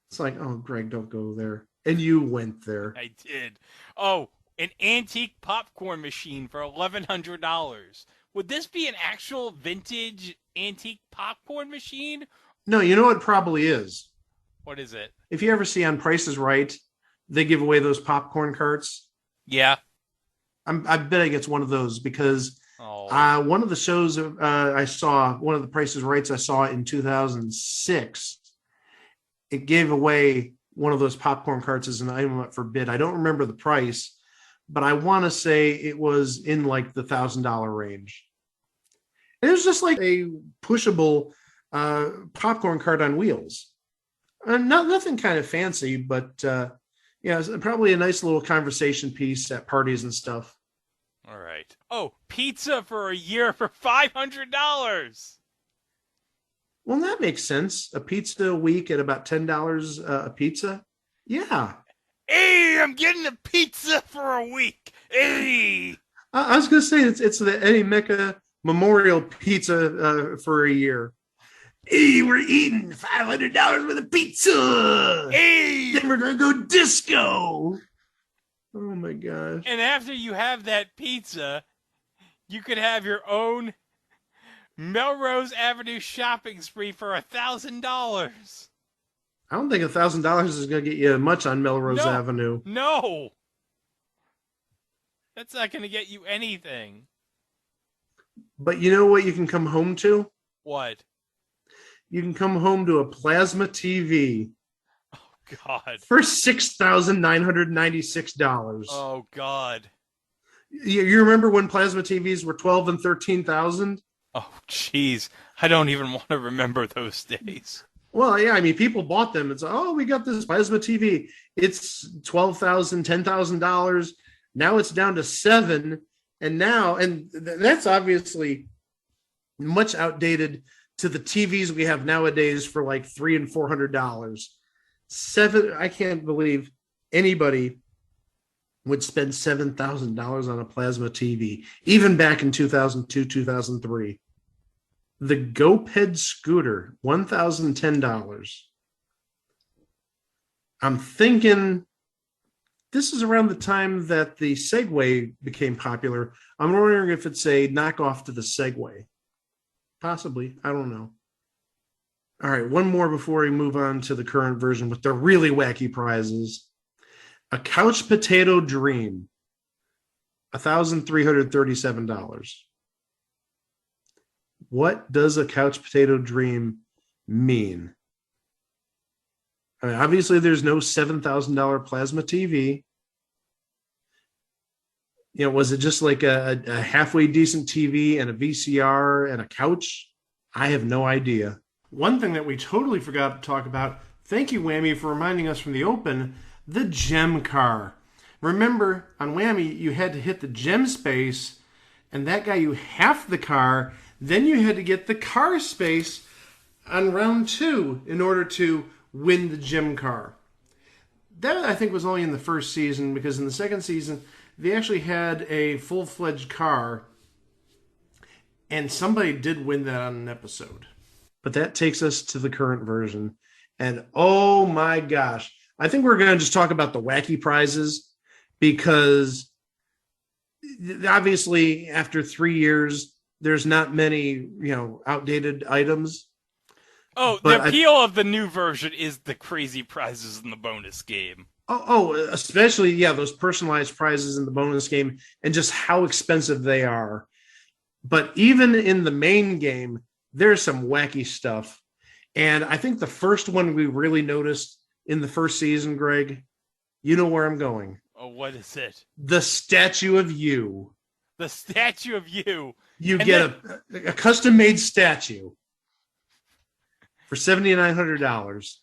It's like, oh, Greg, don't go there. And you went there. I did. Oh, an antique popcorn machine for $1,100. Would this be an actual vintage antique popcorn machine? No, you know what it probably is? What is it? If you ever see on Price is Right, they give away those popcorn carts. Yeah. I bet I get one of those because one of the shows I saw, one of the Price is Rights I saw in 2006, it gave away one of those popcorn carts as an item up for bid. I don't remember the price, but I want to say it was in like the $1,000 range. And it was just like a pushable popcorn cart on wheels. Nothing kind of fancy, but yeah, it's probably a nice little conversation piece at parties and stuff. All right. Oh, pizza for a year for $500. Well, that makes sense. A pizza a week at about $10 a pizza. Yeah. Hey, I'm getting a pizza for a week. Hey. I was going to say it's the Eddie Mecca Memorial Pizza for a year. Hey, we're eating $500 worth of pizza. Hey. Then we're going to go disco. Oh, my gosh. And after you have that pizza, you could have your own Melrose Avenue shopping spree for $1,000. I don't think $1,000 is going to get you much on Melrose Avenue. No. That's not going to get you anything. But you know what you can come home to? What? You can come home to a plasma TV. Oh, God. For $6,996. Oh, God. You remember when plasma TVs were $12,000 and $13,000? Oh, jeez. I don't even want to remember those days. Well, yeah, I mean, people bought them. It's, oh, we got this plasma TV. It's $12,000, $10,000. Now it's down to $7,000. And now, and that's obviously much outdated to the TVs we have nowadays for like $300 and $400. I can't believe anybody would spend $7,000 on a plasma TV, even back in 2002, 2003. The GoPed scooter, $1,010. I'm thinking this is around the time that the Segway became popular. I'm wondering if it's a knockoff to the Segway. Possibly. I don't know. All right, one more before we move on to the current version with the really wacky prizes. A couch potato dream, $1,337. What does a couch potato dream mean? I mean, obviously, there's no $7,000 plasma TV. You know, was it just like a halfway decent TV and a VCR and a couch? I have no idea. One thing that we totally forgot to talk about, thank you, Whammy, for reminding us from the open, the gem car. Remember, on Whammy, you had to hit the gem space, and that got you half the car. Then you had to get the car space on round 2 in order to win the gem car. That, I think, was only in the first season, because in the second season, they actually had a full-fledged car, and somebody did win that on an episode. But that takes us to the current version. And oh my gosh, I think we're going to just talk about the wacky prizes, because obviously after 3 years, there's not many, outdated items. Oh, but the appeal of the new version is the crazy prizes in the bonus game. Oh, especially, yeah, those personalized prizes in the bonus game and just how expensive they are. But even in the main game, there's some wacky stuff. And I think the first one we really noticed in the first season, Greg, you know where I'm going. Oh, what is it? The Statue of You. The Statue of You. You get a custom-made statue for $7,900.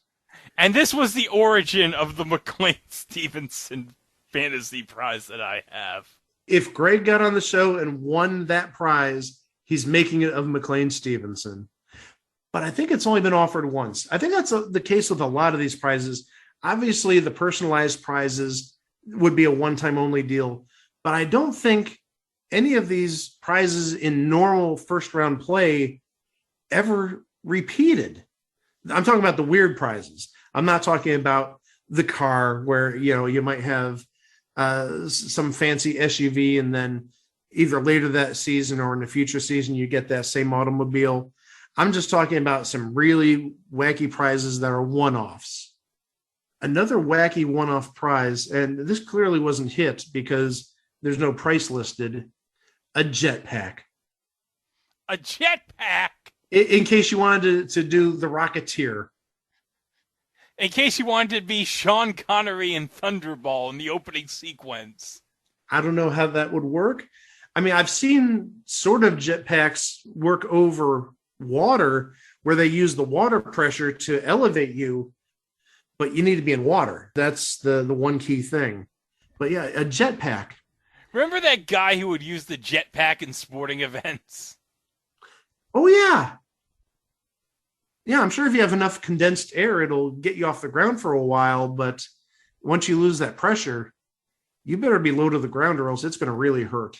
And this was the origin of the McLean Stevenson Fantasy Prize that I have. If Greg got on the show and won that prize, he's making it of McLean Stevenson. But I think it's only been offered once. I think that's the case with a lot of these prizes. Obviously, the personalized prizes would be a one-time only deal. But I don't think any of these prizes in normal first-round play ever repeated. I'm talking about the weird prizes. I'm not talking about the car where, you might have some fancy SUV and then either later that season or in a future season, you get that same automobile. I'm just talking about some really wacky prizes that are one-offs. Another wacky one-off prize, and this clearly wasn't hit because there's no price listed, a jetpack. A jetpack? In case you wanted to do the Rocketeer. In case you wanted to be Sean Connery in Thunderball in the opening sequence. I don't know how that would work. I mean, I've seen sort of jetpacks work over water where they use the water pressure to elevate you, but you need to be in water. That's the one key thing. But yeah, a jetpack. Remember that guy who would use the jetpack in sporting events? Oh, yeah. Yeah, I'm sure if you have enough condensed air, it'll get you off the ground for a while. But once you lose that pressure, you better be low to the ground or else it's going to really hurt.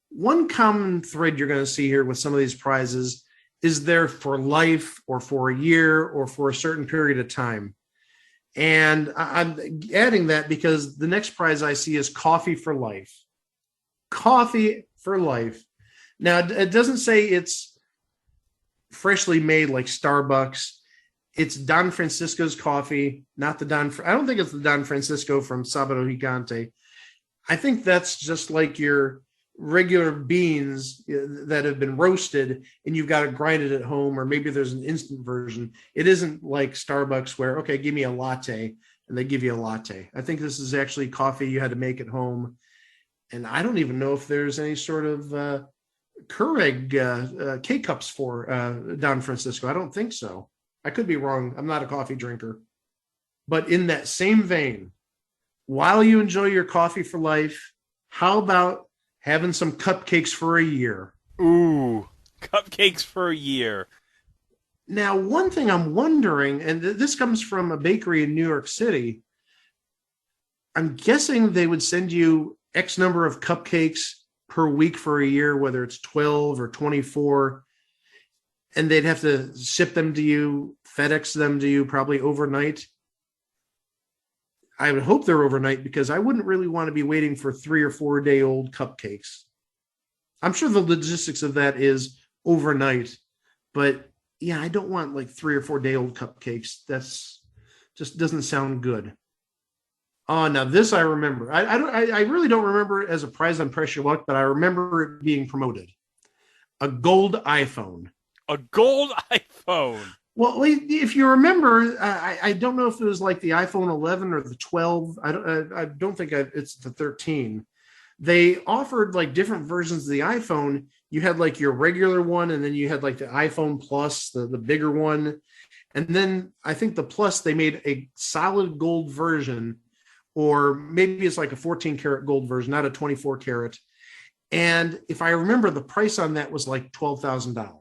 One common thread you're going to see here with some of these prizes is they're for life or for a year or for a certain period of time. And I'm adding that because the next prize I see is coffee for life. Coffee for life. Now, it doesn't say it's freshly made like Starbucks. It's Don Francisco's coffee, not the I don't think it's the Don Francisco from Sabado Gigante. I think that's just like your regular beans that have been roasted and you've got to grind it at home, or maybe there's an instant version. It isn't like Starbucks where, okay, give me a latte, and they give you a latte. I think this is actually coffee you had to make at home. And I don't even know if there's any sort of Keurig K-cups for Don Francisco. I don't think so. I could be wrong. I'm not a coffee drinker. But in that same vein, while you enjoy your coffee for life, how about having some cupcakes for a year? Ooh, cupcakes for a year. Now, one thing I'm wondering, and this comes from a bakery in New York City, I'm guessing they would send you X number of cupcakes per week for a year, whether it's 12 or 24, and they'd have to ship them to you, FedEx them to you probably overnight. I would hope they're overnight because I wouldn't really want to be waiting for 3 or 4 day old cupcakes. I'm sure the logistics of that is overnight, but yeah, I don't want like 3 or 4 day old cupcakes. That's just doesn't sound good. Oh, now this I remember. I really don't remember it as a prize on Press Your Luck, but I remember it being promoted. A gold iPhone. A gold iPhone. Well, if you remember, I don't know if it was like the iPhone 11 or the 12. I don't think it's the 13. They offered like different versions of the iPhone. You had like your regular one, and then you had like the iPhone Plus, the bigger one. And then I think the Plus, they made a solid gold version, or maybe it's like a 14 karat gold version, not a 24 karat. And if I remember, the price on that was like $12,000.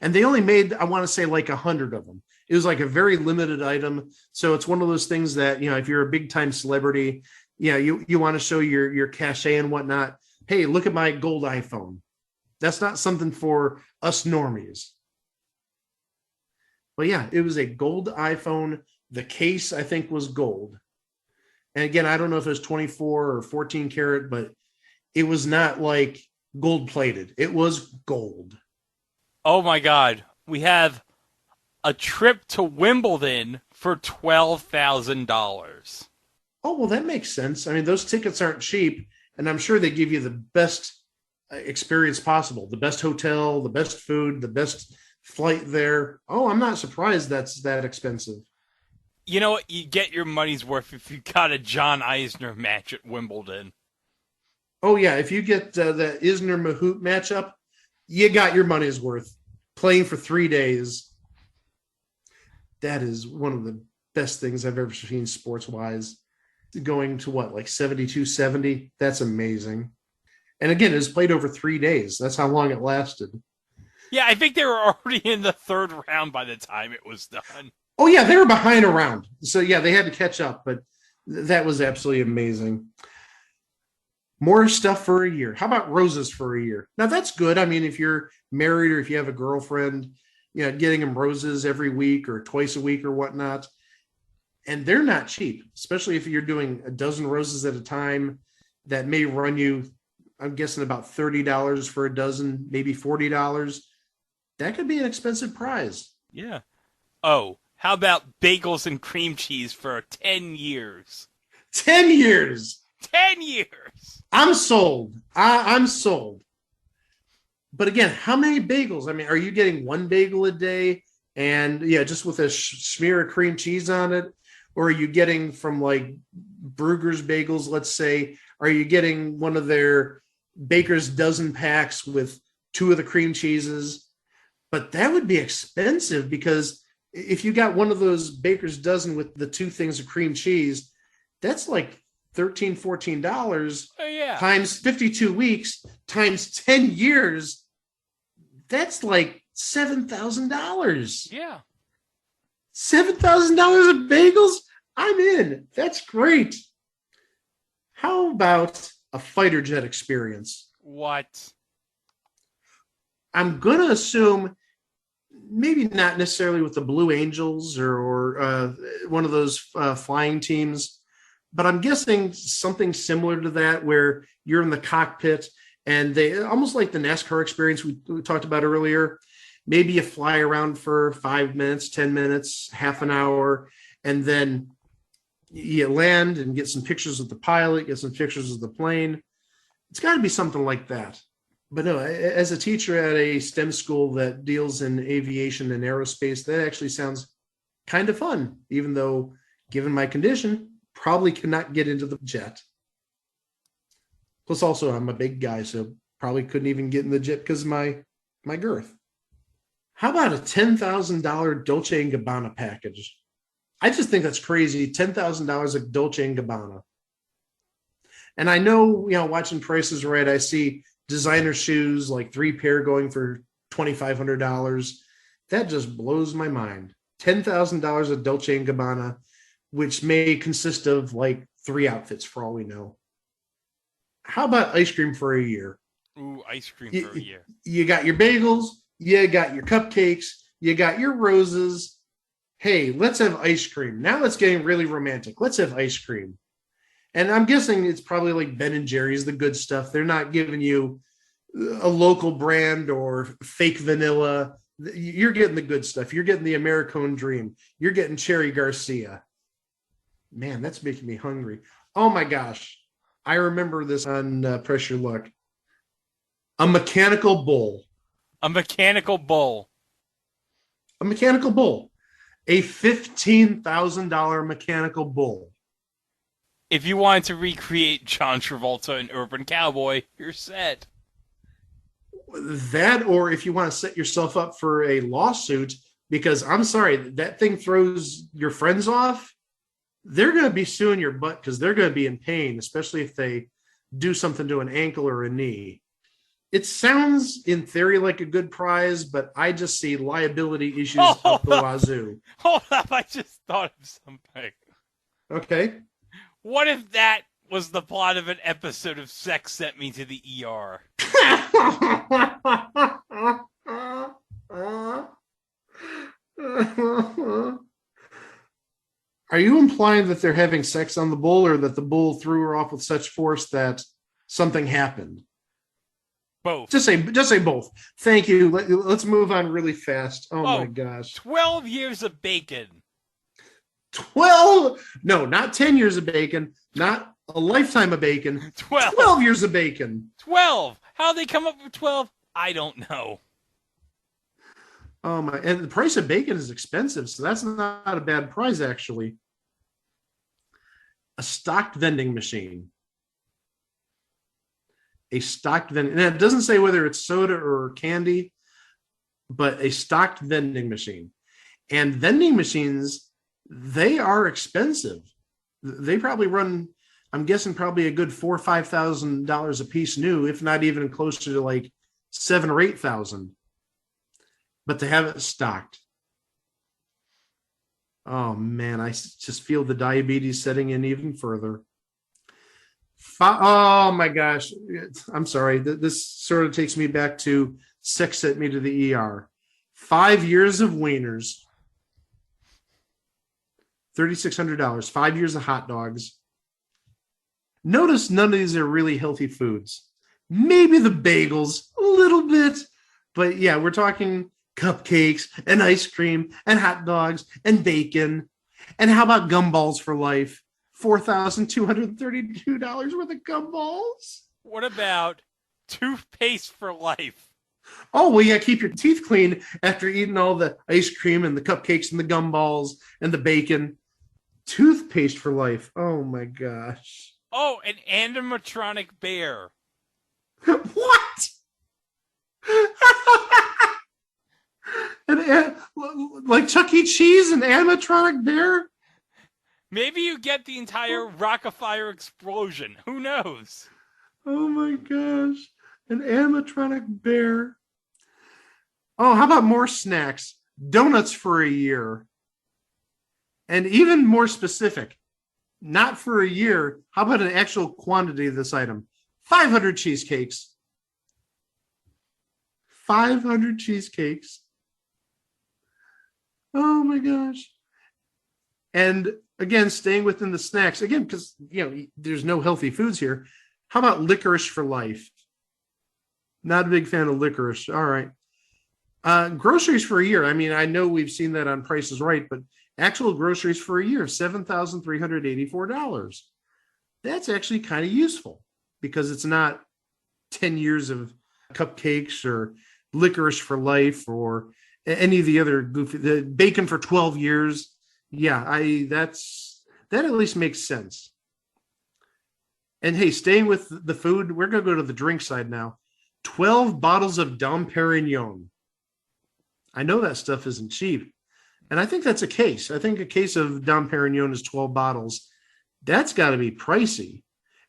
And they only made, I want to say, like 100 of them. It was like a very limited item. So it's one of those things that, if you're a big time celebrity, you want to show your cachet and whatnot. Hey, look at my gold iPhone. That's not something for us normies. But yeah, it was a gold iPhone. The case, I think, was gold. And again, I don't know if it was 24 or 14 karat, but it was not like gold plated. It was gold. Oh my God. We have a trip to Wimbledon for $12,000. Oh, well, that makes sense. I mean, those tickets aren't cheap, and I'm sure they give you the best experience possible. The best hotel, the best food, the best flight there. Oh, I'm not surprised that's that expensive. You know what? You get your money's worth if you got a John Eisner match at Wimbledon. Oh yeah, if you get the Isner Mahut matchup, you got your money's worth. Playing for 3 days. That is one of the best things I've ever seen sports-wise. Going to what, like 72-70? That's amazing. And again, it was played over 3 days. That's how long it lasted. Yeah, I think they were already in the third round by the time it was done. Oh yeah, they were behind a round. So yeah, they had to catch up, but that was absolutely amazing. More stuff for a year. How about roses for a year? Now that's good. I mean, if you're married or if you have a girlfriend, getting them roses every week or twice a week or whatnot. And they're not cheap, especially if you're doing a dozen roses at a time. That may run you, I'm guessing, about $30 for a dozen, maybe $40. That could be an expensive prize. Yeah. Oh, how about bagels and cream cheese for 10 years? 10 years! 10 years! I'm sold. I'm sold. But again, how many bagels? I mean, are you getting one bagel a day and, just with a smear of cream cheese on it? Or are you getting from like Bruegger's Bagels, let's say, are you getting one of their Baker's Dozen packs with 2 of the cream cheeses? But that would be expensive because if you got one of those Baker's Dozen with the 2 things of cream cheese, that's like $13, $14 times 52 weeks times 10 years. That's like $7,000. Yeah. $7,000 of bagels? I'm in. That's great. How about a fighter jet experience? What? I'm going to assume maybe not necessarily with the Blue Angels or one of those flying teams, but I'm guessing something similar to that where you're in the cockpit and they almost like the NASCAR experience we talked about earlier. Maybe you fly around for 5 minutes, 10 minutes, half an hour, and then you land and get some pictures of the pilot, get some pictures of the plane. It's got to be something like that. But no, as a teacher at a STEM school that deals in aviation and aerospace, that actually sounds kind of fun, even though, given my condition, probably cannot get into the jet. Plus, also, I'm a big guy, so probably couldn't even get in the jet because of my girth. How about a $10,000 Dolce & Gabbana package? I just think that's crazy. $10,000 of Dolce & Gabbana. And I know, watching Price is Right, I see designer shoes, like 3 pair going for $2,500. That just blows my mind. $10,000 of Dolce & Gabbana, which may consist of like 3 outfits for all we know. How about ice cream for a year? Ooh, ice cream for a year. You got your bagels, you got your cupcakes, you got your roses. Hey, let's have ice cream. Now it's getting really romantic. Let's have ice cream. And I'm guessing it's probably like Ben & Jerry's, the good stuff. They're not giving you a local brand or fake vanilla. You're getting the good stuff. You're getting the Americone Dream. You're getting Cherry Garcia. Man, that's making me hungry. Oh my gosh. I remember this on Press Your Luck. A mechanical bull. A mechanical bull. A mechanical bull. A $15,000 mechanical bull. If you wanted to recreate John Travolta in Urban Cowboy, you're set. That, or if you want to set yourself up for a lawsuit, because I'm sorry, that thing throws your friends off, they're going to be suing your butt because they're going to be in pain, especially if they do something to an ankle or a knee. It sounds, in theory, like a good prize, but I just see liability issues up the wazoo. Hold up, I just thought of something. Okay. What if that was the plot of an episode of Sex Sent Me to the ER? Are you implying that they're having sex on the bull, or that the bull threw her off with such force that something happened? Both. Just say both. Thank you. Let's move on really fast. Oh my gosh. 12 years of bacon. 12? No, not 10 years of bacon, not a lifetime of bacon. 12 years of bacon. 12. How they come up with 12? I don't know. Oh my! And the price of bacon is expensive, so that's not a bad price actually. A stocked vending machine. A stocked vending. And it doesn't say whether it's soda or candy, but a stocked vending machine. And vending machines, they are expensive. They probably run, I'm guessing, probably a good $4,000 or $5,000 a piece new, if not even closer to like $7,000 or $8,000. But to have it stocked. Oh man, I just feel the diabetes setting in even further. Oh my gosh. I'm sorry. This sort of takes me back to sex sent me to the ER. 5 years of wieners. $3,600. 5 years of hot dogs. Notice none of these are really healthy foods. Maybe the bagels, a little bit. But yeah, we're talking cupcakes and ice cream and hot dogs and bacon. And how about gumballs for life? $4,232 worth of gumballs. What about toothpaste for life? Oh, well, yeah, keep your teeth clean after eating all the ice cream and the cupcakes and the gumballs and the bacon. Toothpaste for life. Oh my gosh. Oh, an animatronic bear. What? Like Chuck E. Cheese, an animatronic bear? Maybe you get the entire Rock-afire explosion. Who knows? Oh my gosh. An animatronic bear. Oh, how about more snacks? Donuts for a year. And even more specific, not for a year. How about an actual quantity of this item? 500 cheesecakes. 500 cheesecakes. Oh my gosh. And again, staying within the snacks, again, because there's no healthy foods here. How about licorice for life? Not a big fan of licorice. All right. Groceries for a year. I mean, I know we've seen that on Price is Right, but actual groceries for a year, $7,384. That's actually kind of useful because it's not 10 years of cupcakes or licorice for life or any of the other the bacon for 12 years. Yeah, that at least makes sense. And hey, staying with the food, we're going to go to the drink side now. 12 bottles of Dom Perignon. I know that stuff isn't cheap. And I think that's a case. I think a case of Dom Perignon is 12 bottles. That's got to be pricey.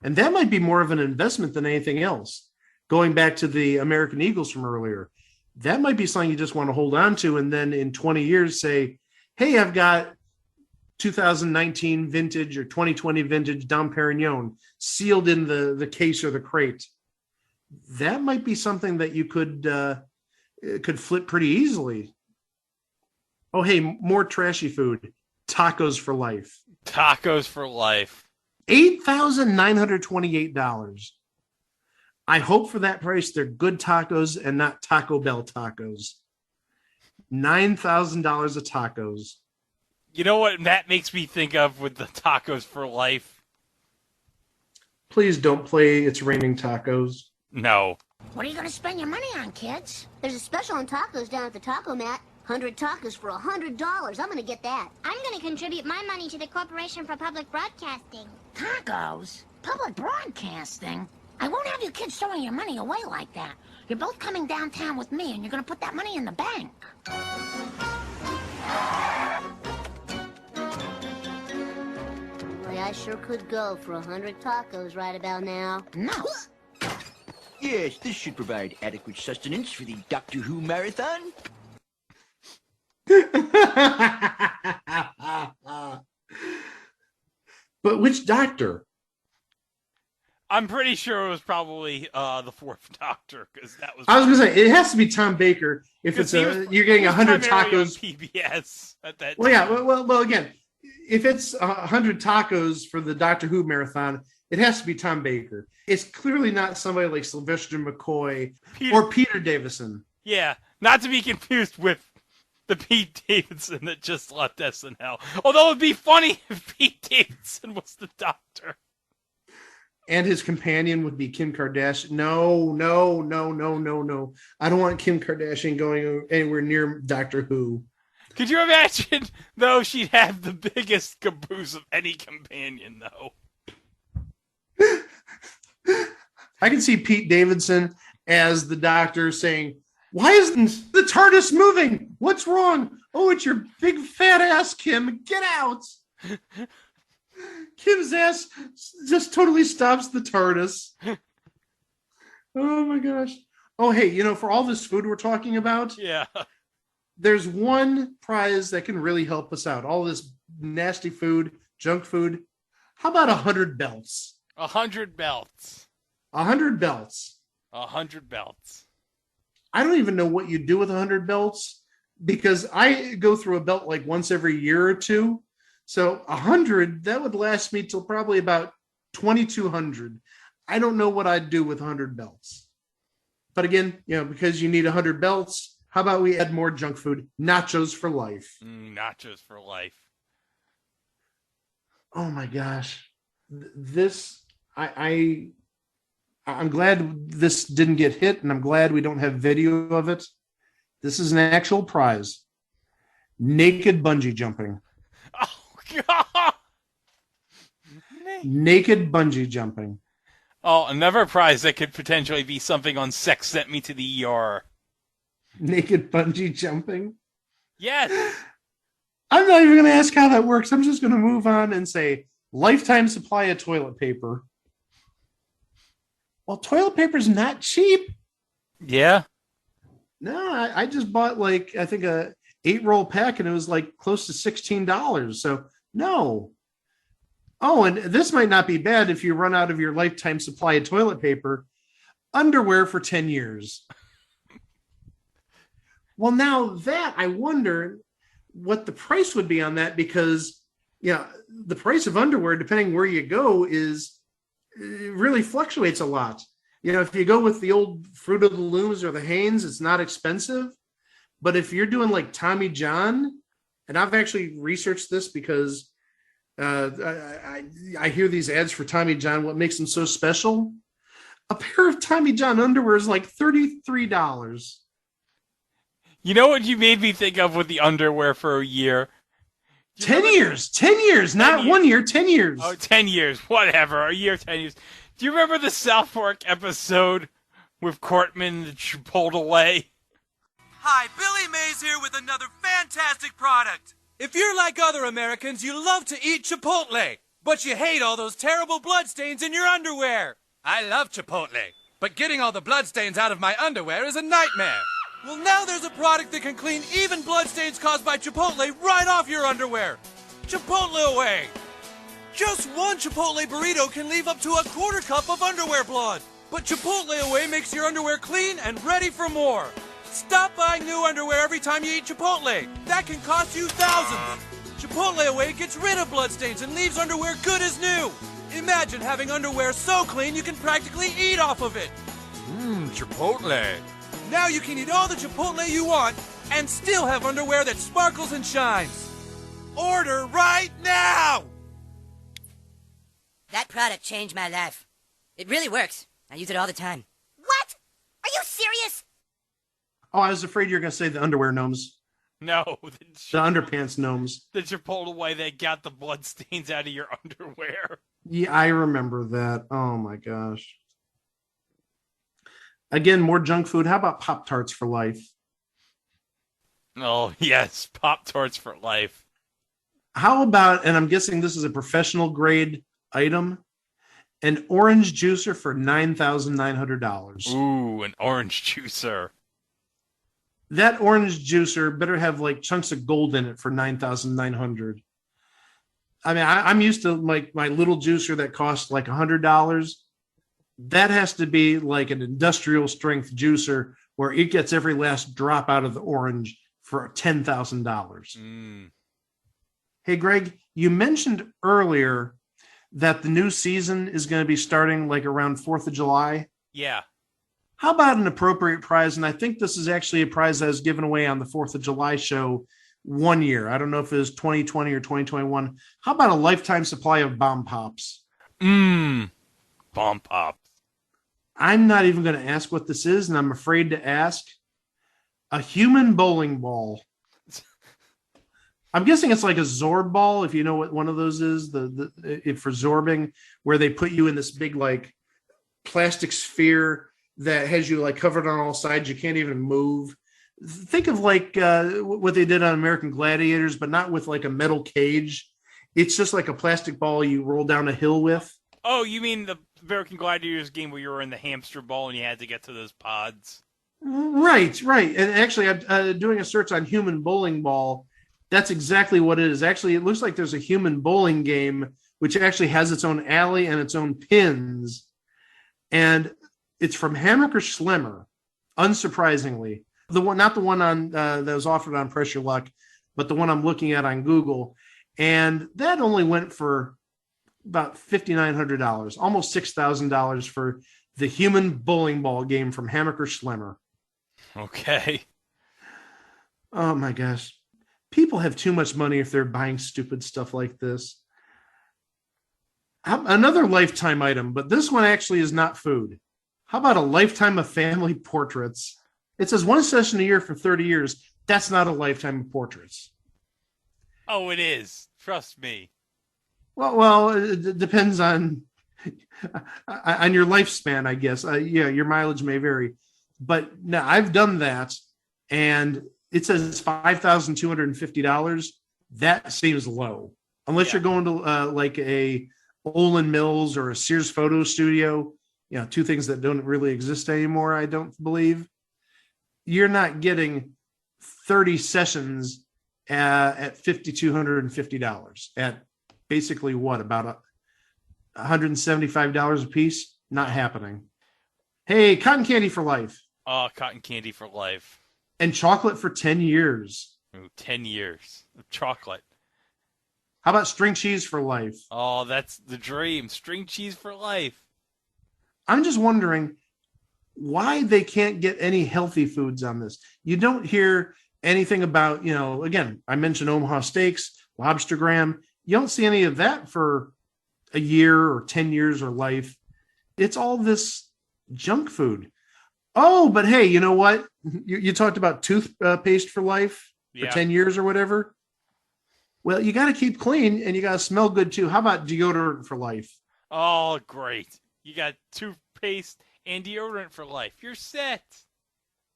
And that might be more of an investment than anything else. Going back to the American Eagles from earlier, that might be something you just want to hold on to. And then in 20 years say, hey, I've got 2019 vintage or 2020 vintage Dom Perignon sealed in the case or the crate. That might be something that you could flip pretty easily. Oh, hey, more trashy food. Tacos for life. Tacos for life. $8,928. I hope for that price they're good tacos and not Taco Bell tacos. $9,000 of tacos. You know what that makes me think of with the tacos for life? Please don't play It's Raining Tacos. No. What are you going to spend your money on, kids? There's a special on tacos down at the Taco Mat. 100 tacos for $100. I'm going to get that. I'm going to contribute my money to the Corporation for Public Broadcasting. Tacos? Public broadcasting? I won't have you kids throwing your money away like that. You're both coming downtown with me, and you're going to put that money in the bank. Boy, I sure could go for 100 tacos right about now. No. Yes, this should provide adequate sustenance for the Doctor Who marathon. But which doctor? I'm pretty sure it was probably the fourth Doctor because that was. I was going to say it has to be Tom Baker if it's you're getting 100 tacos. PBS at that. Well, yeah. Well, again, if it's 100 tacos for the Doctor Who marathon, it has to be Tom Baker. It's clearly not somebody like Sylvester McCoy or Peter Davison. Yeah, not to be confused with The Pete Davidson that just left SNL. Although it would be funny if Pete Davidson was the doctor. And his companion would be Kim Kardashian. No. I don't want Kim Kardashian going anywhere near Doctor Who. Could you imagine, though, she'd have the biggest caboose of any companion, though? I can see Pete Davidson as the doctor saying, "Why isn't the TARDIS moving? What's wrong? Oh, it's your big fat ass, Kim. Get out." Kim's ass just totally stops the TARDIS. Oh my gosh. Oh, hey, for all this food we're talking about, yeah, there's one prize that can really help us out. All this nasty food, junk food. How about 100 belts? 100 belts. 100 belts. 100 belts. I don't even know what you do with 100 belts because I go through a belt like once every year or two. So 100, that would last me till probably about 2,200. I don't know what I'd do with 100 belts. But again, because you need 100 belts, how about we add more junk food? Nachos for life. Nachos for life. Oh my gosh. I'm glad this didn't get hit, and I'm glad we don't have video of it. This is an actual prize. Naked bungee jumping. Oh, God! Naked bungee jumping. Oh, another prize that could potentially be something on Sex Sent Me to the ER. Naked bungee jumping? Yes! I'm not even going to ask how that works. I'm just going to move on and say, lifetime supply of toilet paper. Well, toilet paper's not cheap. Yeah. No, I just bought I think a 8-roll pack, and it was close to $16. So no. Oh, and this might not be bad if you run out of your lifetime supply of toilet paper. Underwear for 10 years. Well, now that I wonder what the price would be on that, because the price of underwear, depending where you go, it really fluctuates a lot. If you go with the old Fruit of the Looms or the Hanes, it's not expensive. But if you're doing like Tommy John, and I've actually researched this because I hear these ads for Tommy John, what makes them so special? A pair of Tommy John underwear is like $33. You know what you made me think of with the underwear for a year? 10 years. 10 years, not 1 year, 10 years. Oh, 10 years, whatever. A year, 10 years. Do you remember the South Park episode with Cortman the Chipotle? Hi, Billy Mays here with another fantastic product. If you're like other Americans, you love to eat Chipotle, but you hate all those terrible bloodstains in your underwear. I love Chipotle, but getting all the bloodstains out of my underwear is a nightmare. Well, now there's a product that can clean even bloodstains caused by Chipotle right off your underwear. Chipotle Away. Just one Chipotle burrito can leave up to a quarter cup of underwear blood. But Chipotle Away makes your underwear clean and ready for more. Stop buying new underwear every time you eat Chipotle. That can cost you thousands. Chipotle Away gets rid of bloodstains and leaves underwear good as new. Imagine having underwear so clean you can practically eat off of it. Chipotle. Now you can eat all the Chipotle you want and still have underwear that sparkles and shines. Order right now! That product changed my life. It really works. I use it all the time. What? Are you serious? Oh, I was afraid you were going to say the underwear gnomes. No. The underpants gnomes. The Chipotle way they got the bloodstains out of your underwear. Yeah, I remember that. Oh, my gosh. Again, more junk food. How about Pop-Tarts for life? Oh, yes. Pop-Tarts for life. How about, and I'm guessing this is a professional grade item, an orange juicer for $9,900. Ooh, an orange juicer. That orange juicer better have like chunks of gold in it for $9,900. I mean, I'm used to like my little juicer that costs like $100. That has to be like an industrial strength juicer where it gets every last drop out of the orange for $10,000. Hey, Greg, you mentioned earlier that the new season is going to be starting like around 4th of July. Yeah. How about an appropriate prize? And I think this is actually a prize that was given away on the 4th of July show one year. I don't know if it was 2020 or 2021. How about a lifetime supply of bomb pops? Bomb pops. I'm not even going to ask what this is, and I'm afraid to ask. A human bowling ball. I'm guessing it's like a Zorb ball, if you know what one of those is, for zorbing, where they put you in this big like plastic sphere that has you like covered on all sides. You can't even move. Think of like what they did on American Gladiators, but not with like a metal cage. It's just like a plastic ball you roll down a hill with. Oh, you mean the American Gladiators game where you were in the hamster ball and you had to get to those pods? Right. And actually, I'm doing a search on human bowling ball. That's exactly what it is. Actually, it looks like there's a human bowling game, which actually has its own alley and its own pins. And it's from Hammaker Schlemmer, unsurprisingly. Not the one on that was offered on Pressure Luck, but the one I'm looking at on Google. And that only went for about $5,900, almost $6,000 for the human bowling ball game from Hammaker Schlemmer. Okay. Oh my gosh. People have too much money if they're buying stupid stuff like this. Another lifetime item, but this one actually is not food. How about a lifetime of family portraits? It says one session a year for 30 years. That's not a lifetime of portraits. Oh, it is. Trust me. Well, it depends on your lifespan, I guess. Yeah, your mileage may vary. But no, I've done that, and it says $5,250. That seems low, unless you're going to like a Olin Mills or a Sears Photo Studio. Two things that don't really exist anymore. I don't believe you're not getting 30 sessions at $5,250 at basically what, about $175 a piece? Not happening. Hey, cotton candy for life. Oh, cotton candy for life. And chocolate for 10 years. Ooh, 10 years of chocolate. How about string cheese for life? Oh, that's the dream. String cheese for life. I'm just wondering why they can't get any healthy foods on this. You don't hear anything about, again, I mentioned Omaha steaks, lobster graham. You don't see any of that for a year or 10 years or life. It's all this junk food. Oh, but hey, you know what? You talked about toothpaste for life for 10 years or whatever. Well, you got to keep clean and you got to smell good too. How about deodorant for life? Oh, great. You got toothpaste and deodorant for life. You're set.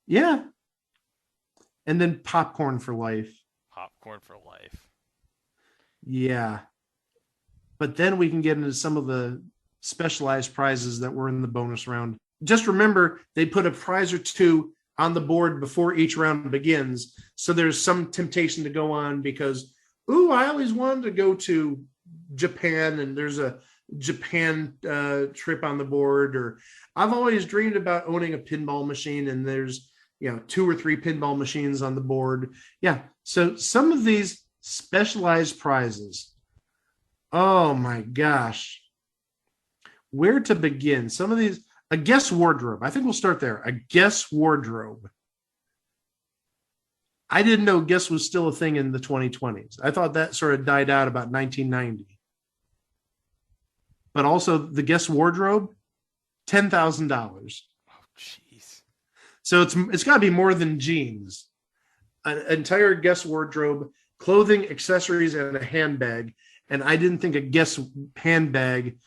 Yeah. And then popcorn for life. Popcorn for life. Yeah. But then we can get into some of the specialized prizes that were in the bonus round. Just remember, they put a prize or two on the board before each round begins. So there's some temptation to go on because, I always wanted to go to Japan and there's a Japan trip on the board, or I've always dreamed about owning a pinball machine and there's 2 or 3 pinball machines on the board. Yeah. So some of these specialized prizes, oh my gosh, where to begin? Some of these, a guest wardrobe. I think we'll start there. A guest wardrobe. I didn't know guest was still a thing in the 2020s. I thought that sort of died out about 1990. But also the guest wardrobe, $10,000. Oh, jeez. So it's got to be more than jeans. An entire guest wardrobe, clothing, accessories, and a handbag. And I didn't think a guest handbag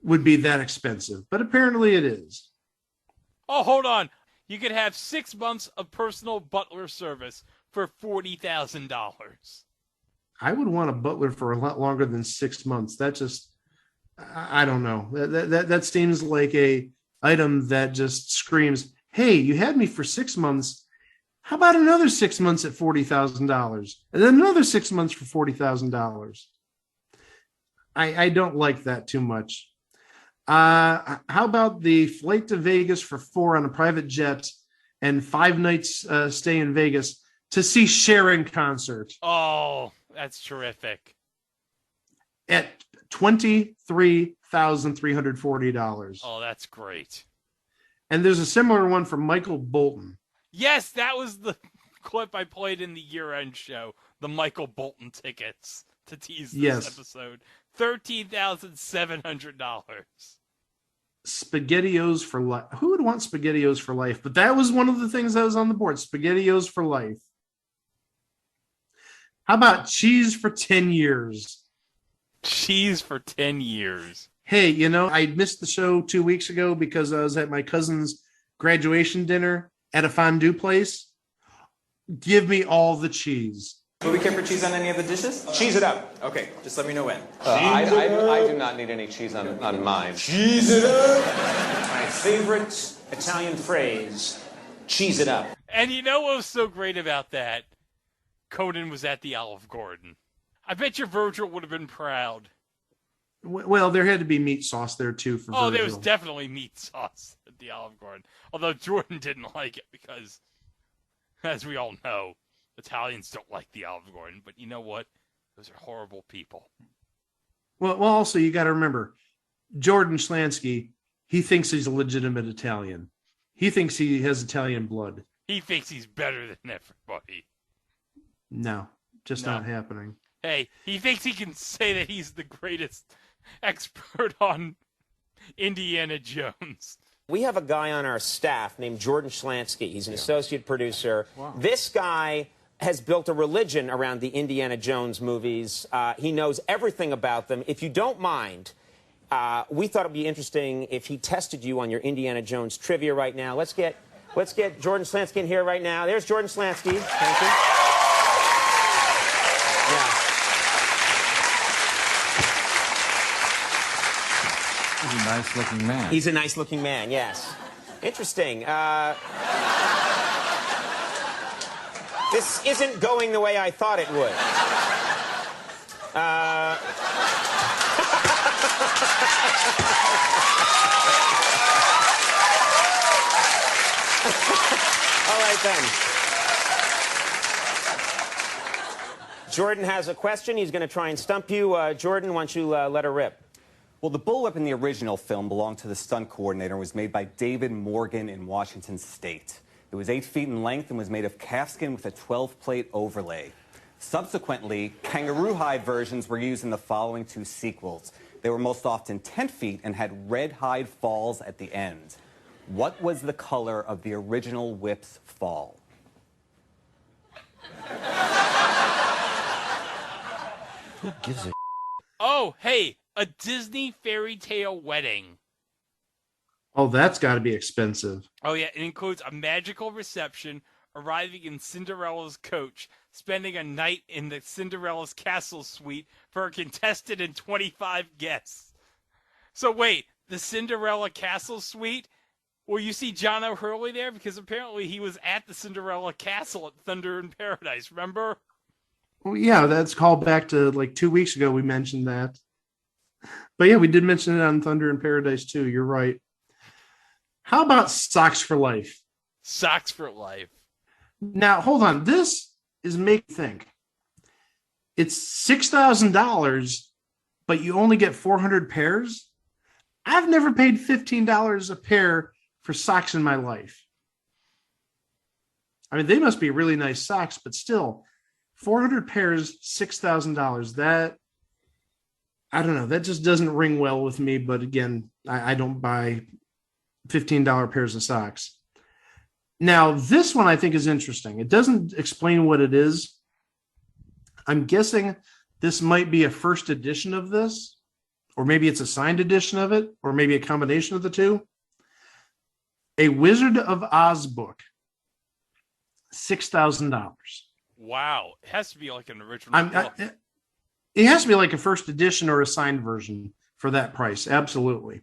would be that expensive, but apparently it is. Oh, hold on. You could have 6 months of personal butler service for $40,000. I would want a butler for a lot longer than 6 months. That just, I don't know. That seems like a item that just screams, hey, you had me for 6 months. How about another 6 months at $40,000? And then another 6 months for $40,000. I don't like that too much. How about the flight to Vegas for 4 on a private jet and 5 nights stay in Vegas to see Cher in concert? Oh, that's terrific. At $23,340. Oh, that's great. And there's a similar one from Michael Bolton. Yes, that was the clip I played in the year-end show. The Michael Bolton tickets to tease this episode. $13,700. SpaghettiOs for life. Who would want SpaghettiOs for life? But that was one of the things that was on the board. SpaghettiOs for life. How about cheese for 10 years? Cheese for 10 years. Hey, you know, I missed the show 2 weeks ago because I was at my cousin's graduation dinner at a fondue place. Give me all the cheese. Do we care for cheese on any of the dishes? Cheese it up. Okay, just let me know when. I do not need any cheese on mine. Cheese it up. My favorite Italian phrase, cheese it up. And you know what was so great about that? Conan was at the Olive Garden. I bet your Virgil would have been proud. Well, there had to be meat sauce there, too, for Virgil. There was definitely meat sauce at the Olive Garden. Although Jordan didn't like it because, as we all know, Italians don't like the Olive Garden. But you know what? Those are horrible people. Well, also, you got to remember, Jordan Schlansky, he thinks he's a legitimate Italian. He thinks he has Italian blood. He thinks he's better than everybody. No, not happening. Hey, he thinks he can say that he's the greatest expert on Indiana Jones. We have a guy on our staff named Jordan Schlansky. He's an associate producer. Wow. This guy has built a religion around the Indiana Jones movies. He knows everything about them. If you don't mind, we thought it'd be interesting if he tested you on your Indiana Jones trivia right now. Let's get Jordan Schlansky in here right now. There's Jordan Schlansky. Thank you. Yeah. He's a nice-looking man. He's a nice-looking man, yes. Interesting. This isn't going the way I thought it would. All right, then. Jordan has a question. He's going to try and stump you. Jordan, why don't you let her rip? Well, the bullwhip in the original film belonged to the stunt coordinator and was made by David Morgan in Washington State. It was 8 feet in length and was made of calfskin with a 12-plate overlay. Subsequently, kangaroo hide versions were used in the following 2 sequels. They were most often 10 feet and had red hide falls at the end. What was the color of the original whip's fall? Who gives a Oh, hey, a Disney fairy tale wedding. Oh, that's got to be expensive. Oh, yeah, it includes a magical reception, arriving in Cinderella's coach, spending a night in the Cinderella's castle suite for a contestant and 25 guests. So wait, the Cinderella castle suite? Will you see John O'Hurley there? Because apparently he was at the Cinderella castle at Thunder in Paradise, remember? Well, yeah, that's called back to like 2 weeks ago we mentioned that. But yeah, we did mention it on Thunder in Paradise too. You're right. How about socks for life? Socks for life. Now, hold on. This is make think. It's $6,000, but you only get 400 pairs? I've never paid $15 a pair for socks in my life. I mean, they must be really nice socks, but still, 400 pairs, $6,000. That, I don't know. That just doesn't ring well with me. But again, I don't buy $15 pairs of socks. Now, this one I think is interesting. It doesn't explain what it is. I'm guessing this might be a first edition of this, or maybe it's a signed edition of it, or maybe a combination of the two. A Wizard of Oz book, $6,000. Wow. It has to be like an original book. It has to be like a first edition or a signed version for that price. Absolutely.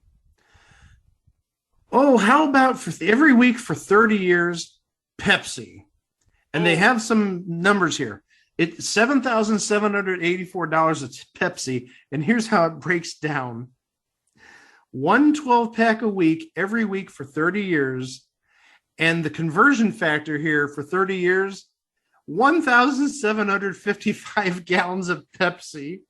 Oh, how about for every week for 30 years, Pepsi? And they have some numbers here. It's $7,784 at Pepsi. And here's how it breaks down. 1 12-pack a week, every week for 30 years. And the conversion factor here for 30 years, 1,755 gallons of Pepsi.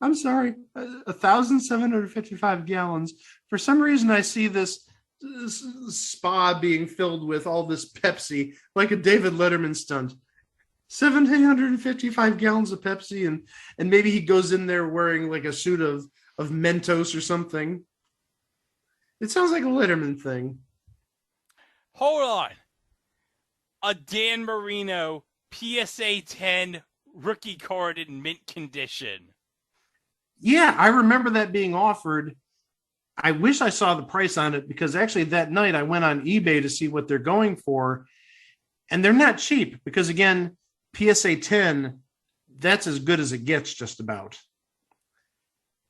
I'm sorry, 1,755 gallons. For some reason, I see this spa being filled with all this Pepsi, like a David Letterman stunt. 1,755 gallons of Pepsi, and maybe he goes in there wearing like a suit of Mentos or something. It sounds like a Letterman thing. Hold on. A Dan Marino PSA 10 rookie card in mint condition. Yeah, I remember that being offered. I wish I saw the price on it, because actually that night I went on eBay to see what they're going for, and they're not cheap, because again, PSA 10, that's as good as it gets just about.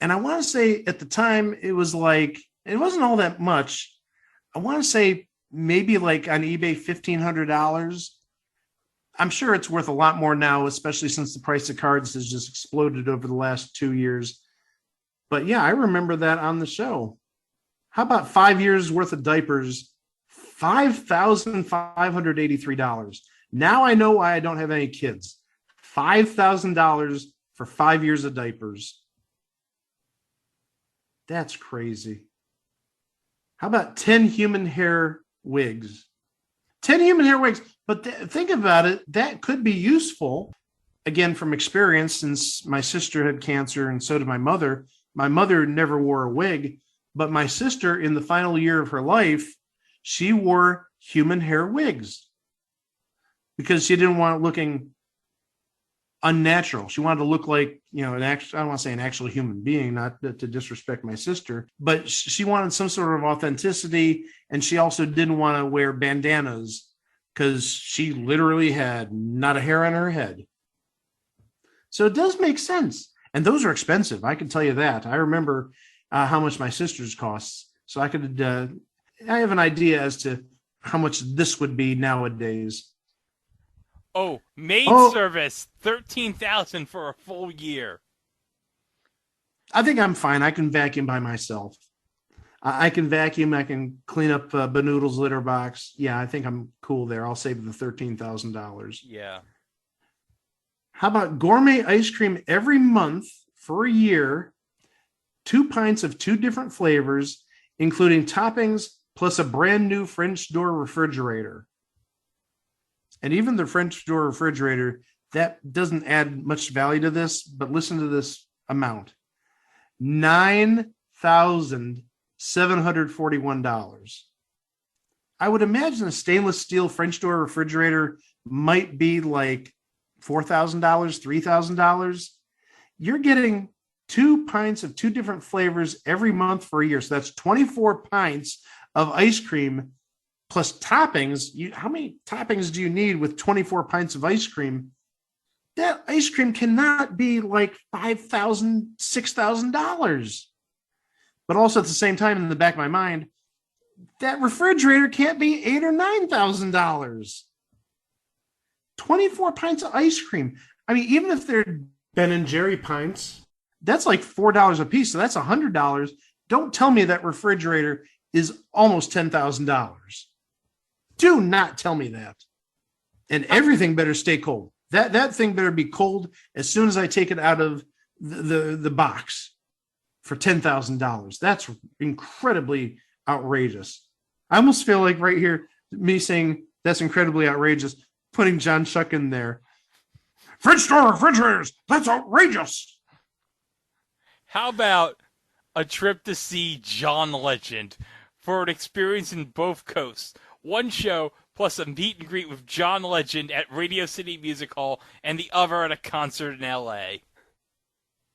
And I want to say at the time it was like, it wasn't all that much. I want to say maybe like on eBay $1,500. I'm sure it's worth a lot more now, especially since the price of cards has just exploded over the last 2 years. But yeah, I remember that on the show. How about 5 years worth of diapers? $5,583. Now I know why I don't have any kids. $5,000 for 5 years of diapers. That's crazy. How about 10 human hair wigs? 10 human hair wigs. But think about it. That could be useful. Again, from experience, since my sister had cancer and so did my mother. My mother never wore a wig, but my sister, in the final year of her life, she wore human hair wigs because she didn't want it looking unnatural. She wanted to look like, I don't want to say an actual human being, not to disrespect my sister, but she wanted some sort of authenticity. And she also didn't want to wear bandanas because she literally had not a hair on her head. So it does make sense. And those are expensive. I can tell you that. I remember how much my sister's costs. So I have an idea as to how much this would be nowadays. Oh, maid service, $13,000 for a full year. I think I'm fine. I can vacuum by myself. I can vacuum. I can clean up Benoodle's litter box. Yeah, I think I'm cool there. I'll save the $13,000. Yeah. How about gourmet ice cream every month for a year, 2 pints of 2 different flavors, including toppings, plus a brand new French door refrigerator. And even the French door refrigerator, that doesn't add much value to this, but listen to this amount. $9,741. I would imagine a stainless steel French door refrigerator might be like $4,000, $3,000. You're getting 2 pints of 2 different flavors every month for a year. So that's 24 pints of ice cream plus toppings. How many toppings do you need with 24 pints of ice cream? That ice cream cannot be like $5,000, $6,000. But also at the same time, in the back of my mind, that refrigerator can't be $8,000 or $9,000. 24 pints of ice cream. I mean, even if they're Ben and Jerry pints, that's like $4 a piece. So that's $100. Don't tell me that refrigerator is almost $10,000. Do not tell me that. And everything better stay cold. That thing better be cold as soon as I take it out of the box for $10,000. That's incredibly outrageous. I almost feel like right here, me saying that's incredibly outrageous, putting John Shuck in there. French door refrigerators, that's outrageous. How about a trip to see John Legend for an experience in both coasts? One show plus a meet and greet with John Legend at Radio City Music Hall and the other at a concert in L.A.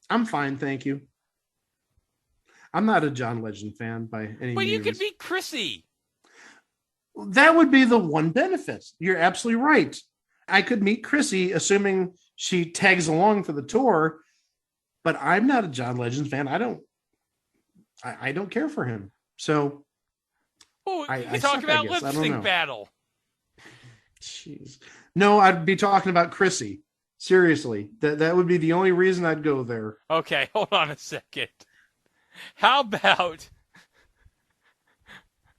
I'm fine, thank you. I'm not a John Legend fan by any means. But you could meet Chrissy. That would be the one benefit. You're absolutely right. I could meet Chrissy, assuming she tags along for the tour, but I'm not a John Legend fan. I don't care for him. So we talk about lip sync battle. Jeez. No, I'd be talking about Chrissy. Seriously. That would be the only reason I'd go there. Okay, hold on a second. How about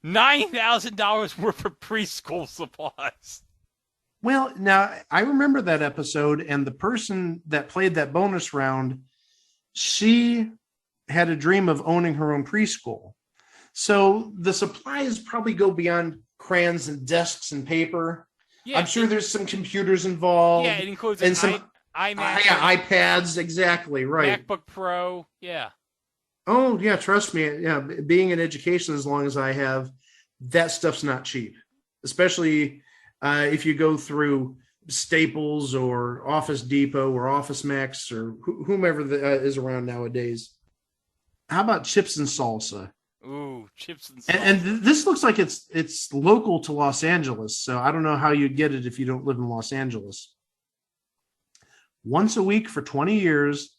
$9,000 worth of preschool supplies? Well, now, I remember that episode, and the person that played that bonus round, she had a dream of owning her own preschool. So the supplies probably go beyond crayons and desks and paper. Yeah, I'm sure there's some computers involved. Yeah, it includes and some iMac, iPads. Exactly right. MacBook Pro. Yeah. Oh yeah, trust me. Yeah, being in education as long as I have, that stuff's not cheap, especially if you go through Staples or Office Depot or Office Max or whomever is around nowadays. How about chips and salsa? Ooh, chips and salsa. And this looks like it's local to Los Angeles, so I don't know how you'd get it if you don't live in Los Angeles. Once a week for 20 years,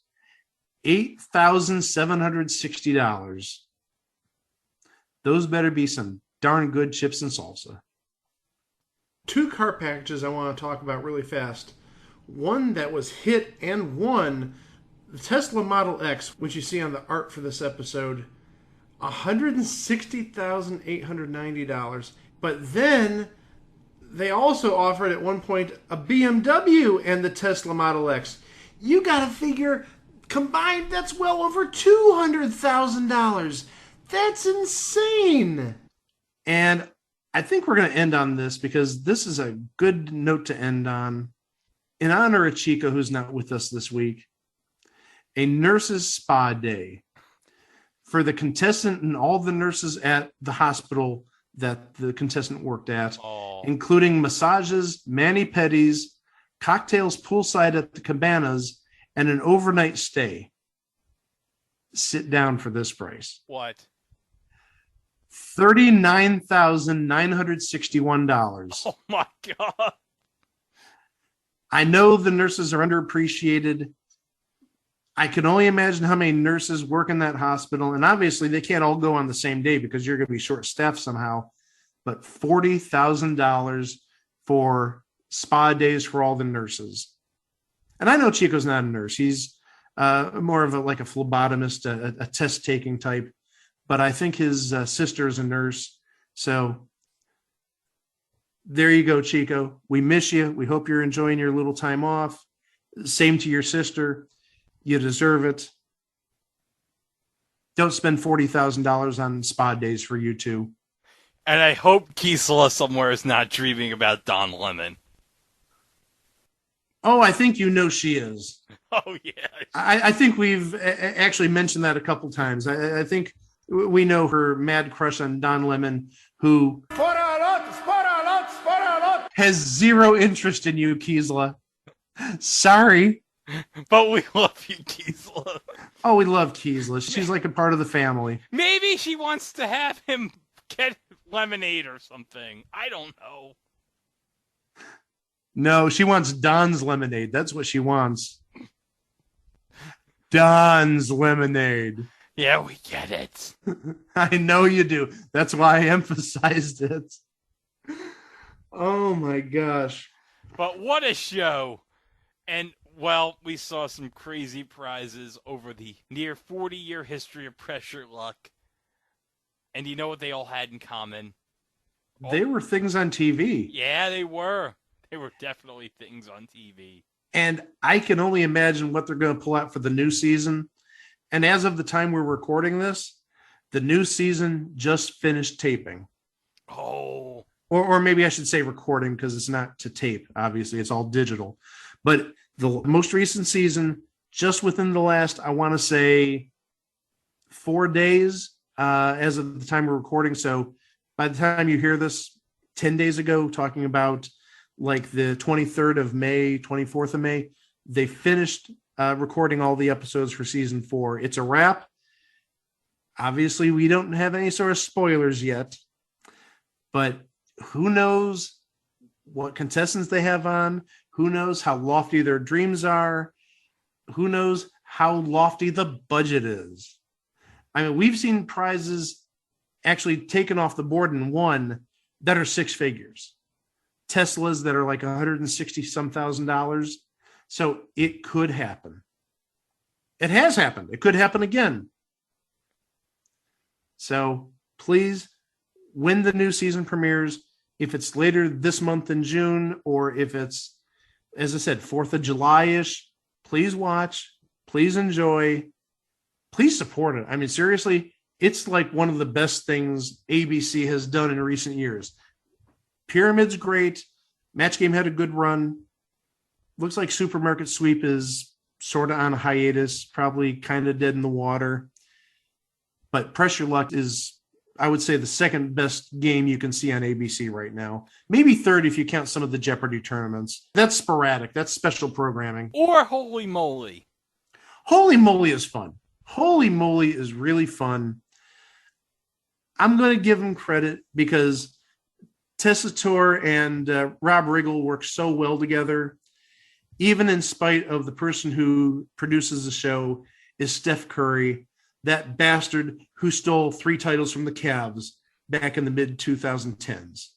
$8,760. Those better be some darn good chips and salsa. 2 car packages I want to talk about really fast. One that was hit and won, the Tesla Model X, which you see on the art for this episode, $160,890. But then they also offered at one point a BMW and the Tesla Model X. You got to figure combined that's well over $200,000. That's insane. And I think we're going to end on this because this is a good note to end on. In honor of Chico, who's not with us this week, a nurses spa day for the contestant and all the nurses at the hospital that the contestant worked at, including massages, mani-pedis, cocktails poolside at the cabanas, and an overnight stay. Sit down for this price. What? $39,961. Oh my God. I know the nurses are underappreciated. I can only imagine how many nurses work in that hospital. And obviously they can't all go on the same day because you're going to be short staffed somehow. But $40,000 for spa days for all the nurses. And I know Chico's not a nurse. He's more of like a phlebotomist, a test taking type. But I think his sister is a nurse. So there you go, Chico. We miss you. We hope you're enjoying your little time off. Same to your sister. You deserve it. Don't spend $40,000 on spa days for you two. And I hope Gisela somewhere is not dreaming about Don Lemon. Oh, I think you know she is. Oh, yeah. I think we've actually mentioned that a couple times. I think we know her mad crush on Don Lemon, who has zero interest in you, Gisela. Sorry. But we love you, Gisela. Oh, we love Gisela. She's like a part of the family. Maybe she wants to have him get lemonade or something. I don't know. No, she wants Don's lemonade. That's what she wants. Don's lemonade. Yeah, we get it. I know you do. That's why I emphasized it. Oh my gosh. But what a show. And, well, we saw some crazy prizes over the near 40-year history of Pressure Luck. And you know what they all had in common? They were things on TV. Yeah, they were. They were definitely things on TV. And I can only imagine what they're going to pull out for the new season. And as of the time we're recording this, the new season just finished taping. Oh. Or maybe I should say recording because it's not to tape. Obviously, it's all digital. But the most recent season, just within the last, I want to say, 4 days as of the time we're recording. So by the time you hear this, 10 days ago, talking about like the 23rd of May, 24th of May, they finished recording all the episodes for season 4. It's a wrap. Obviously, we don't have any sort of spoilers yet, but who knows what contestants they have on? Who knows how lofty their dreams are? Who knows how lofty the budget is? I mean, we've seen prizes actually taken off the board and won that are 6 figures. Teslas that are like $160,000. So it could happen. It has happened. It could happen again. So please, when the new season premieres, if it's later this month in June, or if it's, as I said, 4th of July-ish, please watch, please enjoy, please support it. I mean, seriously, it's like one of the best things ABC has done in recent years. Pyramid's great. Match Game had a good run. Looks like Supermarket Sweep is sort of on a hiatus, probably kind of dead in the water. But Press Your Luck is, I would say, the second best game you can see on ABC right now. Maybe third if you count some of the Jeopardy tournaments. That's sporadic. That's special programming. Or Holy Moly. Holy Moly is fun. Holy Moly is really fun. I'm going to give them credit because Tessitore and Rob Riggle work so well together. Even in spite of the person who produces the show is Steph Curry, that bastard who stole 3 titles from the Cavs back in the mid-2010s.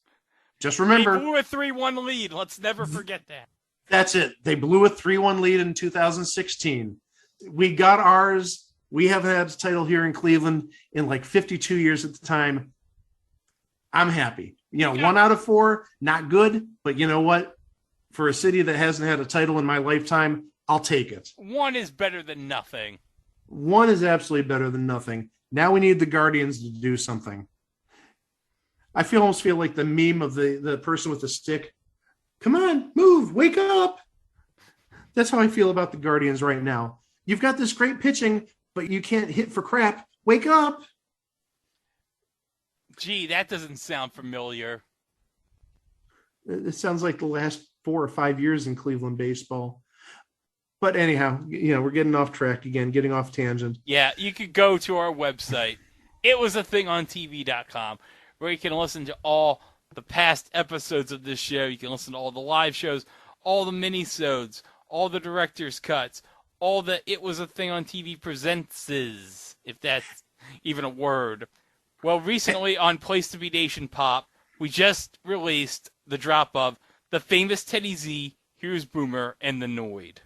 Just remember. They blew a 3-1 lead. Let's never forget that. That's it. They blew a 3-1 lead in 2016. We got ours. We haven't had a title here in Cleveland in like 52 years at the time. I'm happy. 1 out of 4, not good, but you know what? For a city that hasn't had a title in my lifetime, I'll take it. 1 is better than nothing. 1 is absolutely better than nothing. Now we need the Guardians to do something. I almost feel like the meme of the person with the stick. Come on, move, wake up. That's how I feel about the Guardians right now. You've got this great pitching, but you can't hit for crap. Wake up. Gee, that doesn't sound familiar. It sounds like the last 4 or 5 years in Cleveland baseball. But anyhow, we're getting off track again, getting off tangent. Yeah, you could go to our website, itwasathingontv.com, where you can listen to all the past episodes of this show. You can listen to all the live shows, all the mini-sodes, all the director's cuts, all the It Was a Thing on TV presents, if that's even a word. Well, recently on Place to Be Nation Pop, we just released the drop of The Famous Teddy Z, Here's Boomer, and The Noid.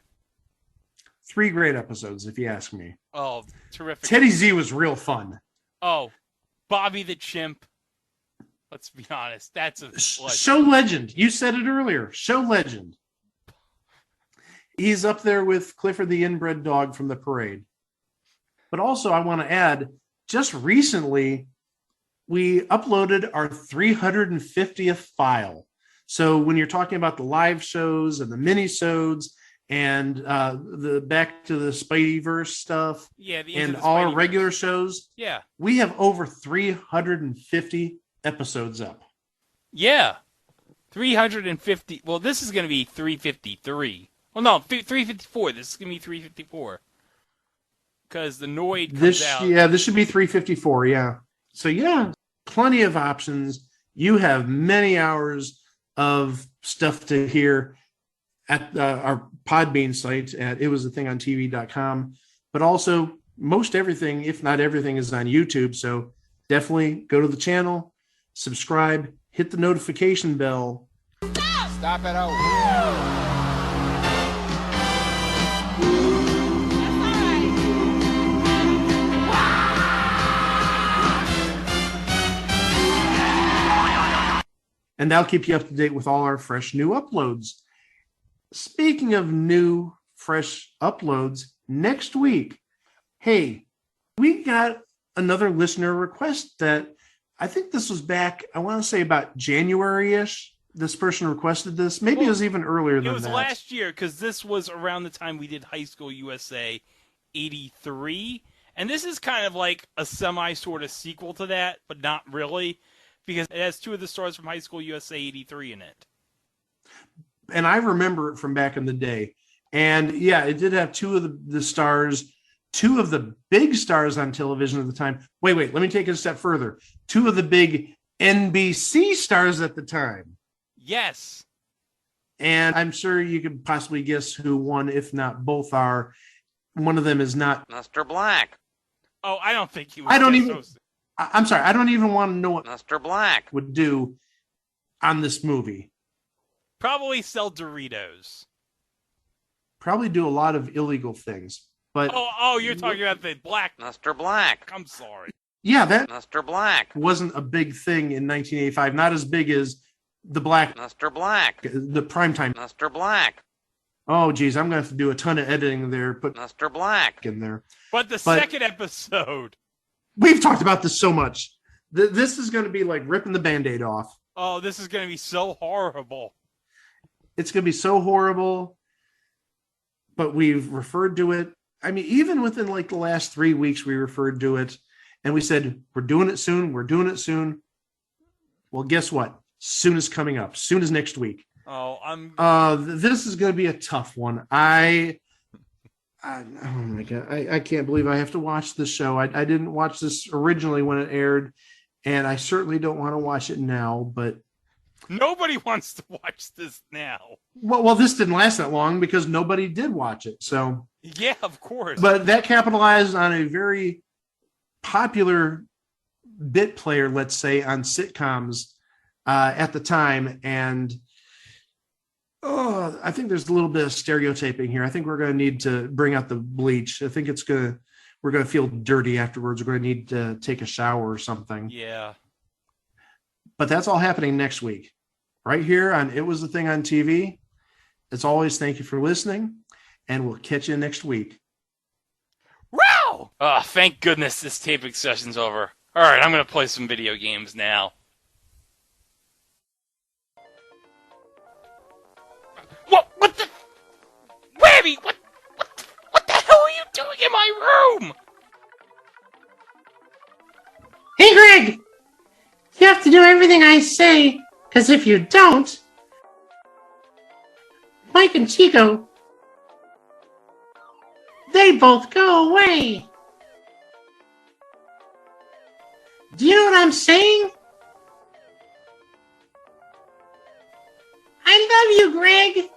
3 great episodes, if you ask me. Oh, terrific. Teddy Z was real fun. Oh, Bobby the Chimp. Let's be honest. That's a show legend. You said it earlier. Show legend. He's up there with Clifford the Inbred Dog from the parade. But also, I want to add, just recently, we uploaded our 350th file. So when you're talking about the live shows and the mini-sodes and the back to the Spideyverse stuff, and all our regular shows, we have over 350 episodes up. Yeah, 350. Well, this is going to be 353. Well, no, 354. This is going to be 354 because the Noid comes out. Yeah, this should be 354. Yeah. So yeah, plenty of options. You have many hours of stuff to hear at our Podbean site at itwasathingontv.com, but also most everything, if not everything, is on YouTube. So definitely go to the channel, subscribe, hit the notification bell. Stop it out. And that'll keep you up to date with all our fresh new uploads. Speaking of new, fresh uploads, next week, hey, we got another listener request that I think this was back, I want to say about January-ish. This person requested this. Maybe it was even earlier than that. It was last year because this was around the time we did High School USA 83. And this is kind of like a semi-sort of sequel to that, but not really, because it has 2 of the stars from High School USA 83 in it. And I remember it from back in the day. And yeah, it did have 2 of the stars, 2 of the big stars on television at the time. Wait, let me take it a step further. 2 of the big NBC stars at the time. Yes. And I'm sure you could possibly guess who one, if not both, are. One of them is not Mr. Black. Oh, I don't think he was. I'm sorry. I don't even want to know what Mr. Black would do on this movie. Probably sell Doritos. Probably do a lot of illegal things. But oh, you're talking about the black. Mr. Black. I'm sorry. Yeah, that Mr. Black wasn't a big thing in 1985. Not as big as the Black. Mr. Black. The primetime. Mr. Black. Oh, geez, I'm going to have to do a ton of editing there. Put Mr. Black in there. But second episode. We've talked about this so much. This is going to be like ripping the Band-Aid off. Oh, this is going to be so horrible. It's going to be so horrible. But we've referred to it. I mean, even within like the last 3 weeks, we referred to it. And we said, we're doing it soon. We're doing it soon. Well, guess what? Soon is coming up. Soon as next week. Oh, this is going to be a tough one. Oh my God. I can't believe I have to watch this show. I didn't watch this originally when it aired, and I certainly don't want to watch it now, but nobody wants to watch this now. Well, this didn't last that long because nobody did watch it. So yeah, of course. But that capitalized on a very popular bit player, let's say, on sitcoms at the time, and I think there's a little bit of stereotyping here. I think we're going to need to bring out the bleach. I think we're going to feel dirty afterwards. We're going to need to take a shower or something. Yeah. But that's all happening next week, right here on It Was the Thing on TV. As always, thank you for listening, and we'll catch you next week. Wow! Oh, thank goodness this taping session's over. All right, I'm going to play some video games now. What the? Whammy! What the hell are you doing in my room? Hey, Greg! You have to do everything I say, because if you don't, Mike and Chico, they both go away. Do you know what I'm saying? I love you, Greg.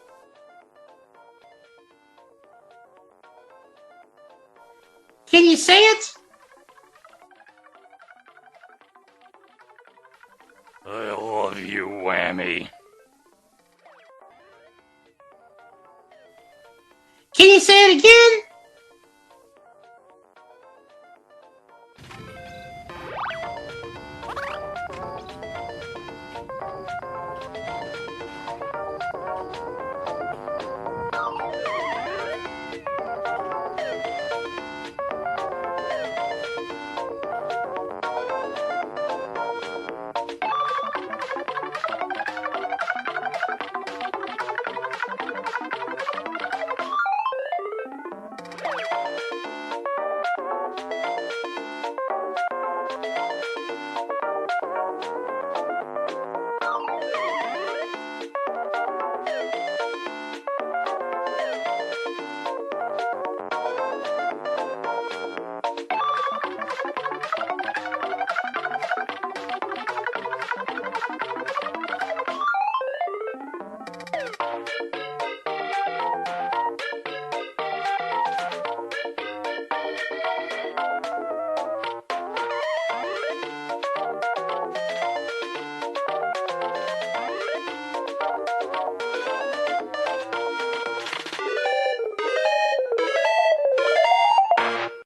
Can you say it? I love you, Whammy. Can you say it again?